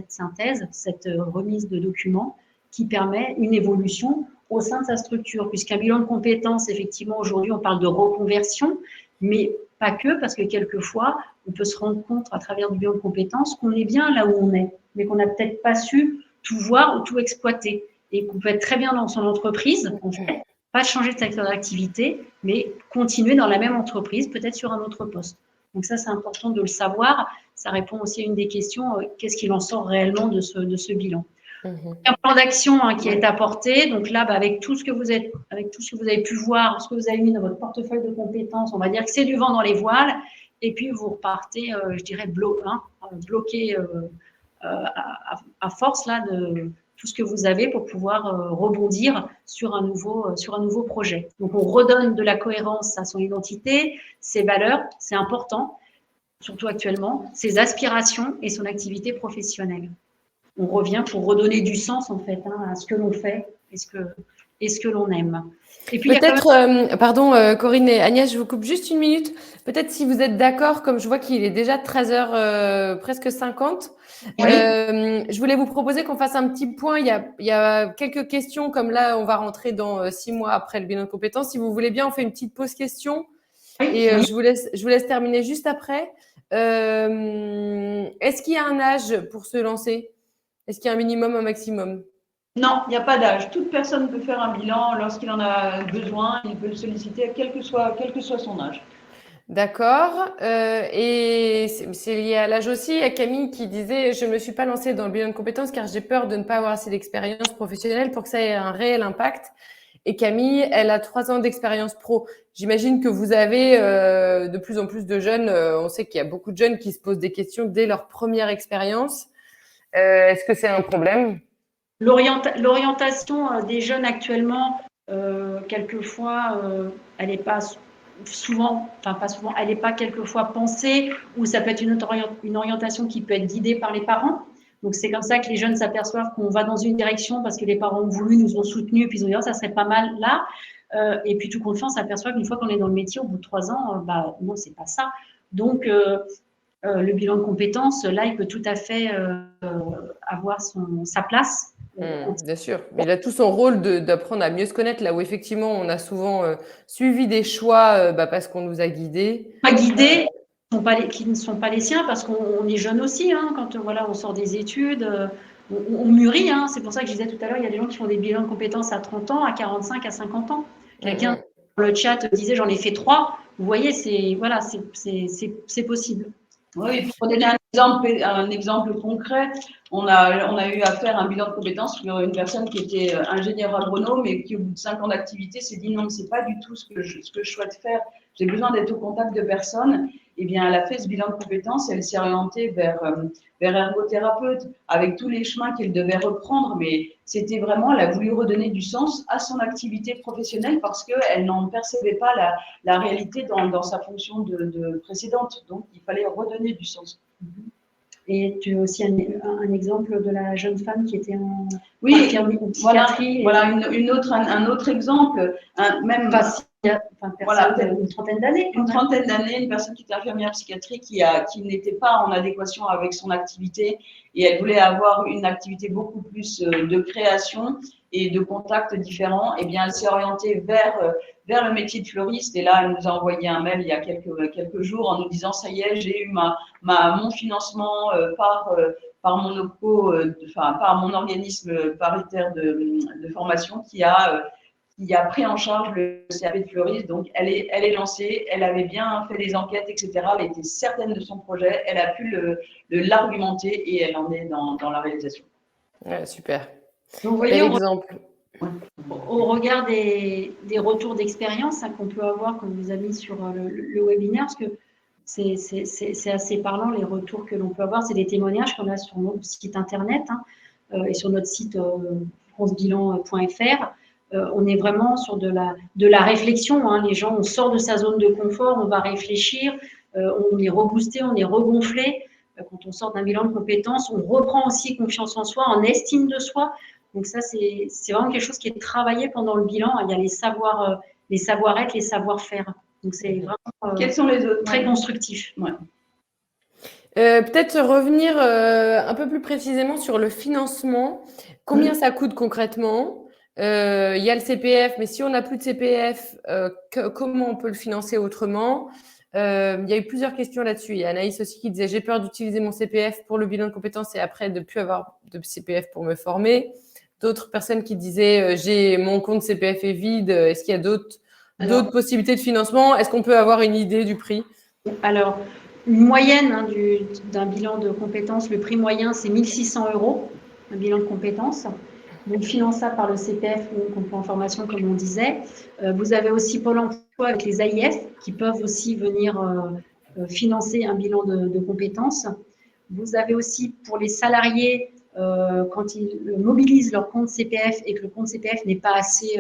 synthèse, cette remise de documents qui permet une évolution au sein de sa structure. Puisqu'un bilan de compétences, effectivement, aujourd'hui, on parle de reconversion, mais pas que, parce que quelquefois, on peut se rendre compte à travers du bilan de compétences qu'on est bien là où on est, mais qu'on n'a peut-être pas su tout voir ou tout exploiter. Et qu'on peut être très bien dans son entreprise, en fait, pas changer de secteur d'activité, mais continuer dans la même entreprise, peut-être sur un autre poste. Donc ça, c'est important de le savoir. Ça répond aussi à une des questions, qu'est-ce qu'il en sort réellement de ce bilan. Un plan d'action qui est apporté. Donc là, avec tout ce que vous avez pu voir, ce que vous avez mis dans votre portefeuille de compétences, on va dire que c'est du vent dans les voiles. Et puis, vous repartez, je dirais, bloqué à force là, de tout ce que vous avez pour pouvoir rebondir sur un nouveau projet. Donc, on redonne de la cohérence à son identité, ses valeurs, c'est important, surtout actuellement, ses aspirations et son activité professionnelle. On revient pour redonner du sens, en fait, à ce que l'on fait et ce que l'on aime. Et puis, peut-être, pardon, Corinne et Agnès, je vous coupe juste une minute. Peut-être si vous êtes d'accord, comme je vois qu'il est déjà 13h, presque 50, oui. Je voulais vous proposer qu'on fasse un petit point. Il y a quelques questions, comme là, on va rentrer dans 6 mois après le bilan de compétences. Si vous voulez bien, on fait une petite pause question. Et je vous laisse terminer juste après. Est-ce qu'il y a un âge pour se lancer ? Est-ce qu'il y a un minimum, un maximum ? Non, il n'y a pas d'âge. Toute personne peut faire un bilan lorsqu'il en a besoin. Il peut le solliciter, quel que soit son âge. D'accord. Et c'est lié à l'âge aussi. Il y a Camille qui disait « Je ne me suis pas lancée dans le bilan de compétences car j'ai peur de ne pas avoir assez d'expérience professionnelle pour que ça ait un réel impact. » Et Camille, elle a 3 ans d'expérience pro. J'imagine que vous avez de plus en plus de jeunes. On sait qu'il y a beaucoup de jeunes qui se posent des questions dès leur première expérience. Est-ce que c'est un problème ? L'orientation des jeunes actuellement, quelquefois, elle n'est pas souvent, elle n'est pas quelquefois pensée, ou ça peut être une orientation qui peut être guidée par les parents. Donc, c'est comme ça que les jeunes s'aperçoivent qu'on va dans une direction parce que les parents ont voulu, nous ont soutenus, puis ils ont dit, oh, ça serait pas mal là. Et puis, tout compte fait, on s'aperçoit qu'une fois qu'on est dans le métier, au bout de 3 ans, non, c'est pas ça. Donc, le bilan de compétences, là, il peut tout à fait avoir sa place. Bien sûr, mais il a tout son rôle d'apprendre à mieux se connaître, là où effectivement on a souvent suivi des choix parce qu'on nous a guidés. Pas guidés, qui ne sont pas les siens, parce qu'on est jeune aussi, quand on sort des études, on mûrit. C'est pour ça que je disais tout à l'heure, il y a des gens qui font des bilans de compétences à 30 ans, à 45, à 50 ans. Quelqu'un dans le chat disait j'en ai fait 3. Vous voyez, c'est possible. Oui, pour donner un Un exemple concret, on a eu à faire un bilan de compétences sur une personne qui était ingénieure agronome et qui, au bout de 5 ans d'activité, s'est dit non, c'est pas du tout ce que je souhaite faire. J'ai besoin d'être au contact de personnes. Eh bien, elle a fait ce bilan de compétences, elle s'est orientée vers ergothérapeute avec tous les chemins qu'elle devait reprendre, mais c'était vraiment, elle a voulu redonner du sens à son activité professionnelle parce qu'elle n'en percevait pas la réalité dans sa fonction de précédente. Donc, il fallait redonner du sens. Et tu as aussi un exemple de la jeune femme qui était en psychiatrie. Voilà un autre exemple. Une trentaine d'années. Une personne qui était infirmière psychiatrique qui n'était pas en adéquation avec son activité et elle voulait avoir une activité beaucoup plus de création et de contacts différents. Eh bien, elle s'est orientée vers le métier de fleuriste et là, elle nous a envoyé un mail il y a quelques jours en nous disant ça y est, j'ai eu mon financement par mon OPCO, par mon organisme paritaire de formation qui a pris en charge le CAP de fleuriste. Donc, elle est lancée, elle avait bien fait des enquêtes, etc. Elle était certaine de son projet, elle a pu l'argumenter et elle en est dans la réalisation. Ouais, super. Donc, vous voyez, exemple. Au regard des retours d'expérience qu'on peut avoir, comme vous avez mis sur le webinaire, parce que c'est assez parlant, les retours que l'on peut avoir, c'est des témoignages qu'on a sur notre site internet et sur notre site francebilan.fr. On est vraiment sur de la réflexion. Les gens, on sort de sa zone de confort, on va réfléchir, on est reboosté, on est regonflé. Quand on sort d'un bilan de compétences, on reprend aussi confiance en soi, en estime de soi. Donc ça, c'est vraiment quelque chose qui est travaillé pendant le bilan. Il y a les savoir-être, les savoir-faire. Donc c'est vraiment quels sont les autres très constructif. Ouais. Peut-être revenir un peu plus précisément sur le financement. Combien ça coûte concrètement? Il y a le CPF, mais si on n'a plus de CPF, comment on peut le financer autrement? Il y a eu plusieurs questions là-dessus. Il y a Anaïs aussi qui disait « J'ai peur d'utiliser mon CPF pour le bilan de compétences et après de ne plus avoir de CPF pour me former ». D'autres personnes qui disaient « J'ai mon compte CPF est vide, est-ce qu'il y a d'autres possibilités de financement? Est-ce qu'on peut avoir une idée du prix ?» Alors, une moyenne d'un bilan de compétences, le prix moyen, c'est 1 600 €, un bilan de compétences. Donc, finançable par le CPF ou concours en formation, comme on disait. Vous avez aussi Pôle emploi avec les AIF qui peuvent aussi venir financer un bilan de compétences. Vous avez aussi pour les salariés, quand ils mobilisent leur compte CPF et que le compte CPF n'est pas assez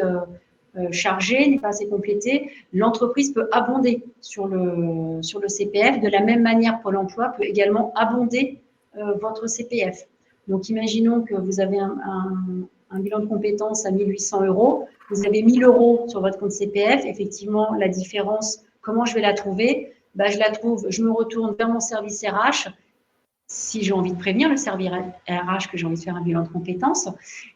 chargé, n'est pas assez complété, l'entreprise peut abonder sur le CPF. De la même manière, Pôle emploi peut également abonder votre CPF. Donc, imaginons que vous avez un bilan de compétences à 1 800 €, vous avez 1 000 € sur votre compte CPF. Effectivement, la différence, comment je vais la trouver? Je la trouve, je me retourne vers mon service RH, si j'ai envie de prévenir le service RH que j'ai envie de faire un bilan de compétences.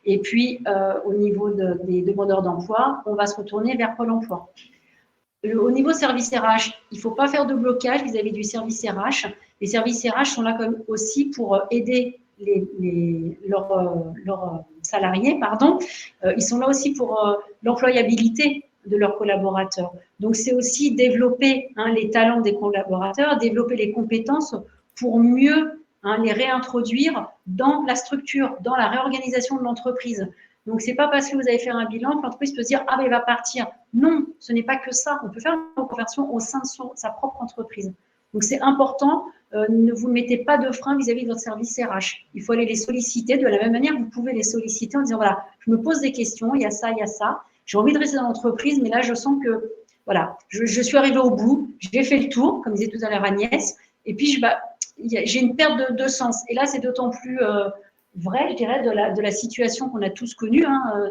Et puis, au niveau des demandeurs d'emploi, on va se retourner vers Pôle emploi. Au niveau service RH, il ne faut pas faire de blocage vis-à-vis du service RH. Les services RH sont là comme aussi pour aider leurs salariés. Ils sont là aussi pour l'employabilité de leurs collaborateurs. Donc, c'est aussi développer les talents des collaborateurs, développer les compétences pour mieux les réintroduire dans la structure, dans la réorganisation de l'entreprise. Donc, ce n'est pas parce que vous allez faire un bilan que l'entreprise peut se dire « Ah, mais il va partir ». Non, ce n'est pas que ça. On peut faire une reconversion au sein de sa propre entreprise. Donc, c'est important. Ne vous mettez pas de frein vis-à-vis de votre service RH. Il faut aller les solliciter de la même manière que vous pouvez les solliciter en disant « Voilà, je me pose des questions, il y a ça, il y a ça. J'ai envie de rester dans l'entreprise, mais là, je sens que voilà, je suis arrivée au bout, j'ai fait le tour, comme disait tout à l'heure Agnès, et puis j'ai une perte de sens. » Et là, c'est d'autant plus vrai, je dirais, de la situation qu'on a tous connue,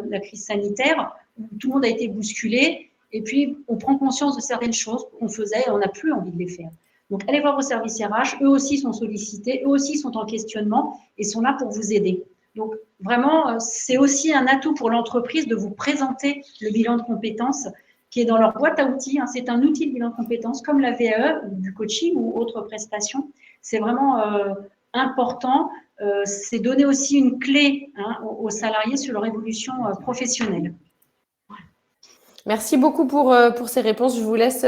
la crise sanitaire, où tout le monde a été bousculé, et puis on prend conscience de certaines choses qu'on faisait et on n'a plus envie de les faire. Donc, allez voir vos services RH, eux aussi sont sollicités, eux aussi sont en questionnement et sont là pour vous aider. Donc, vraiment, c'est aussi un atout pour l'entreprise de vous présenter le bilan de compétences qui est dans leur boîte à outils. C'est un outil de bilan de compétences comme la VAE, du coaching ou autres prestations. C'est vraiment important. C'est donner aussi une clé aux salariés sur leur évolution professionnelle. Merci beaucoup pour ces réponses. Je vous laisse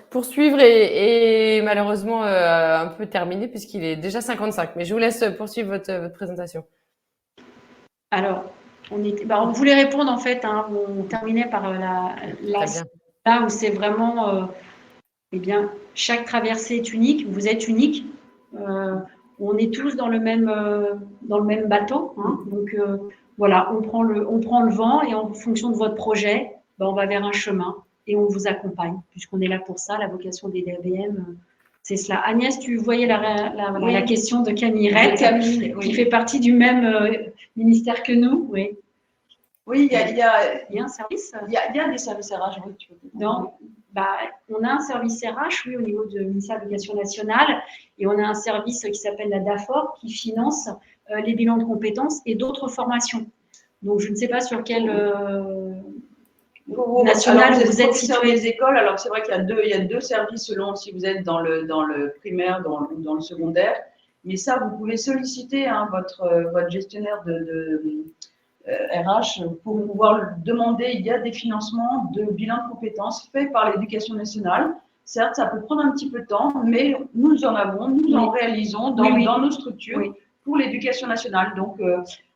poursuivre et malheureusement un peu terminer puisqu'il est déjà 55. Mais je vous laisse poursuivre votre présentation. Alors, on voulait répondre en fait, hein, on terminait par là où c'est vraiment, eh bien, chaque traversée est unique, vous êtes unique, on est tous dans le même bateau, hein, donc voilà, on prend le vent et en fonction de votre projet, on va vers un chemin et on vous accompagne, puisqu'on est là pour ça, la vocation des DABM. C'est cela. Agnès, tu voyais la question de Camille Rett, qui fait partie du même ministère que nous. Oui, il y a un service. Il y a des services RH, oui, tu veux dire. On a un service RH, oui, au niveau du ministère de l'Éducation nationale, et on a un service qui s'appelle la DAFOR, qui finance les bilans de compétences et d'autres formations. Donc, je ne sais pas sur quel national vous êtes situé. Des écoles, alors c'est vrai qu'il y a deux services selon si vous êtes dans le primaire ou dans le secondaire. Mais ça, vous pouvez solliciter votre gestionnaire de RH pour pouvoir demander. Il y a des financements de bilan de compétences faits par l'Éducation nationale. Certes, ça peut prendre un petit peu de temps, mais nous en avons, nous en réalisons dans nos structures pour l'Éducation nationale. Donc,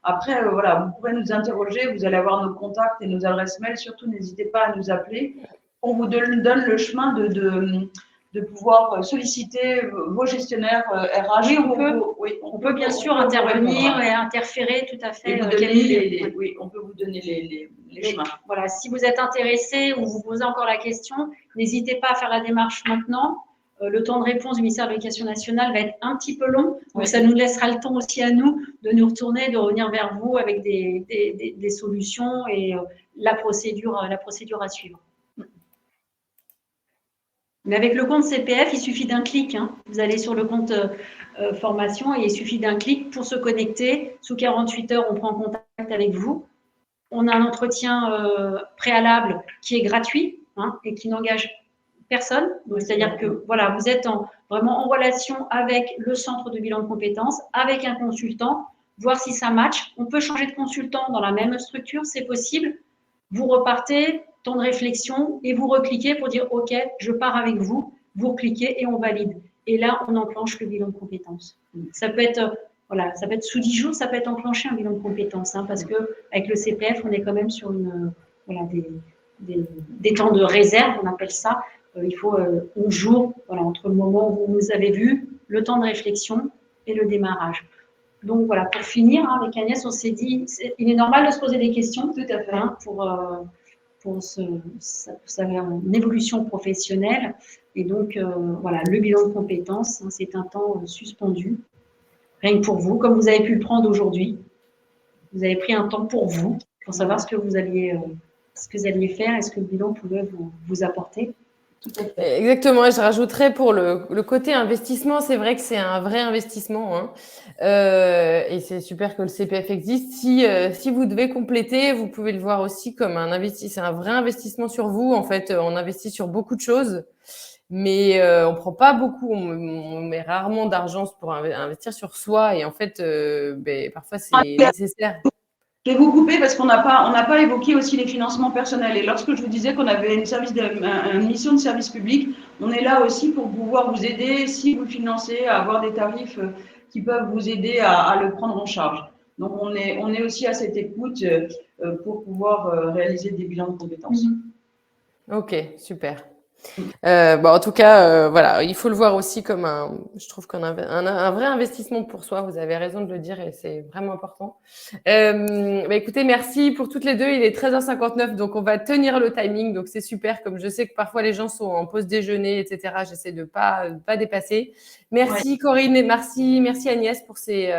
après, voilà, vous pourrez nous interroger, vous allez avoir nos contacts et nos adresses mail. Surtout, n'hésitez pas à nous appeler. On vous donne le chemin de pouvoir solliciter vos gestionnaires RH. Oui, on peut bien sûr intervenir et interférer tout à fait. On peut vous donner les chemins. Voilà, si vous êtes intéressé ou vous posez encore la question, n'hésitez pas à faire la démarche maintenant. Le temps de réponse du ministère de l'Éducation nationale va être un petit peu long, donc ça nous laissera le temps aussi à nous de nous retourner, de revenir vers vous avec des solutions et la procédure à suivre. Mais avec le compte CPF, il suffit d'un clic. Hein. Vous allez sur le compte formation et il suffit d'un clic pour se connecter. Sous 48 heures, on prend contact avec vous. On a un entretien préalable qui est gratuit, hein, et qui n'engage personne. C'est-à-dire que voilà, vous êtes vraiment en relation avec le centre de bilan de compétences, avec un consultant, voir si ça match. On peut changer de consultant dans la même structure, c'est possible. Vous repartez, temps de réflexion, et vous recliquez pour dire « Ok, je pars avec vous ». Vous recliquez et on valide. Et là, on enclenche le bilan de compétences. Ça peut être sous 10 jours, ça peut être enclenché un bilan de compétences, hein, parce qu'avec le CPF, on est quand même sur des temps de réserve, on appelle ça. Il faut 11 jours entre le moment où vous nous avez vu, le temps de réflexion et le démarrage. Donc voilà, pour finir, hein, avec Agnès, on s'est dit, il est normal de se poser des questions, tout à fait, hein, pour sa évolution professionnelle. Et donc, voilà, le bilan de compétences, hein, c'est un temps suspendu, rien que pour vous, comme vous avez pu le prendre aujourd'hui. Vous avez pris un temps pour vous, pour savoir ce que vous alliez faire et ce que le bilan pouvait vous apporter. Exactement, et je rajouterais pour le côté investissement, c'est vrai que c'est un vrai investissement, hein. Et c'est super que le CPF existe. Si vous devez compléter, vous pouvez le voir aussi comme c'est un vrai investissement sur vous. En fait, on investit sur beaucoup de choses, mais on prend pas beaucoup, on met rarement d'argent pour investir sur soi, et en fait, parfois c'est nécessaire. Je vais vous couper parce qu'on n'a pas évoqué aussi les financements personnels. Et lorsque je vous disais qu'on avait une mission de service public, on est là aussi pour pouvoir vous aider, si vous le financez, à avoir des tarifs qui peuvent vous aider à le prendre en charge. Donc, on est aussi à cette écoute pour pouvoir réaliser des bilans de compétences. Ok, super. En tout cas, voilà, il faut le voir aussi comme je trouve un vrai investissement pour soi. Vous avez raison de le dire et c'est vraiment important. Écoutez, merci pour toutes les deux. Il est 13h59, donc on va tenir le timing. Donc c'est super. Comme je sais que parfois les gens sont en pause déjeuner, etc. J'essaie de pas dépasser. Merci Corinne et merci Agnès pour ces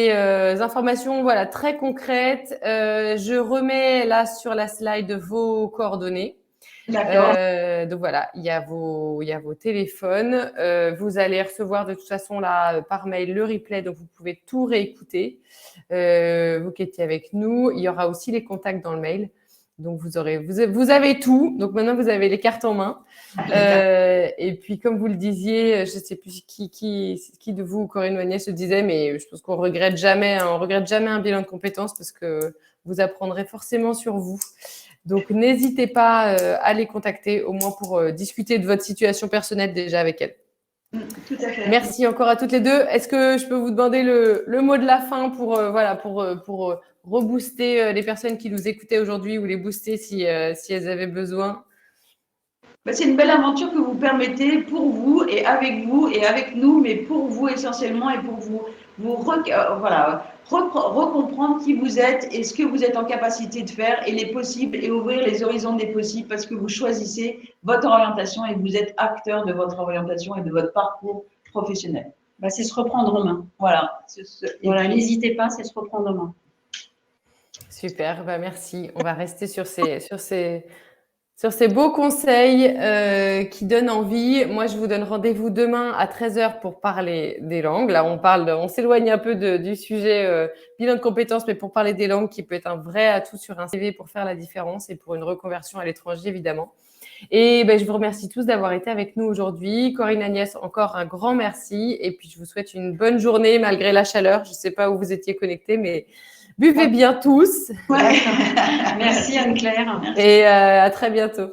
informations, voilà, très concrètes. Je remets là sur la slide vos coordonnées. Donc voilà, il y a vos téléphones. Vous allez recevoir de toute façon là par mail le replay, donc vous pouvez tout réécouter. Vous qui étiez avec nous, il y aura aussi les contacts dans le mail. Donc vous avez tout. Donc maintenant vous avez les cartes en main. Et puis comme vous le disiez, je sais plus qui de vous, Corinne ou Agnès, se disait, mais je pense qu'on regrette jamais un bilan de compétences parce que vous apprendrez forcément sur vous. Donc, n'hésitez pas à les contacter, au moins pour discuter de votre situation personnelle déjà avec elles. Tout à fait. Merci encore à toutes les deux. Est-ce que je peux vous demander le mot de la fin pour rebooster les personnes qui nous écoutaient aujourd'hui ou les booster si elles avaient besoin? C'est une belle aventure que vous permettez pour vous et avec nous, mais pour vous essentiellement et pour vous recomprendre qui vous êtes et ce que vous êtes en capacité de faire et les possibles et ouvrir les horizons des possibles parce que vous choisissez votre orientation et vous êtes acteur de votre orientation et de votre parcours professionnel. C'est se reprendre en main. Voilà. N'hésitez pas, c'est se reprendre en main. Super, merci. On va rester sur ces beaux conseils qui donnent envie. Moi, je vous donne rendez-vous demain à 13h pour parler des langues. Là, on s'éloigne un peu du sujet bilan de compétences, mais pour parler des langues qui peut être un vrai atout sur un CV pour faire la différence et pour une reconversion à l'étranger, évidemment. Et je vous remercie tous d'avoir été avec nous aujourd'hui. Corinne, Agnès, encore un grand merci. Et puis, je vous souhaite une bonne journée malgré la chaleur. Je ne sais pas où vous étiez connectés, mais buvez bien tous. Ouais. Merci Anne-Claire. Et à très bientôt.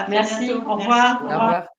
Merci. Au revoir. Au revoir.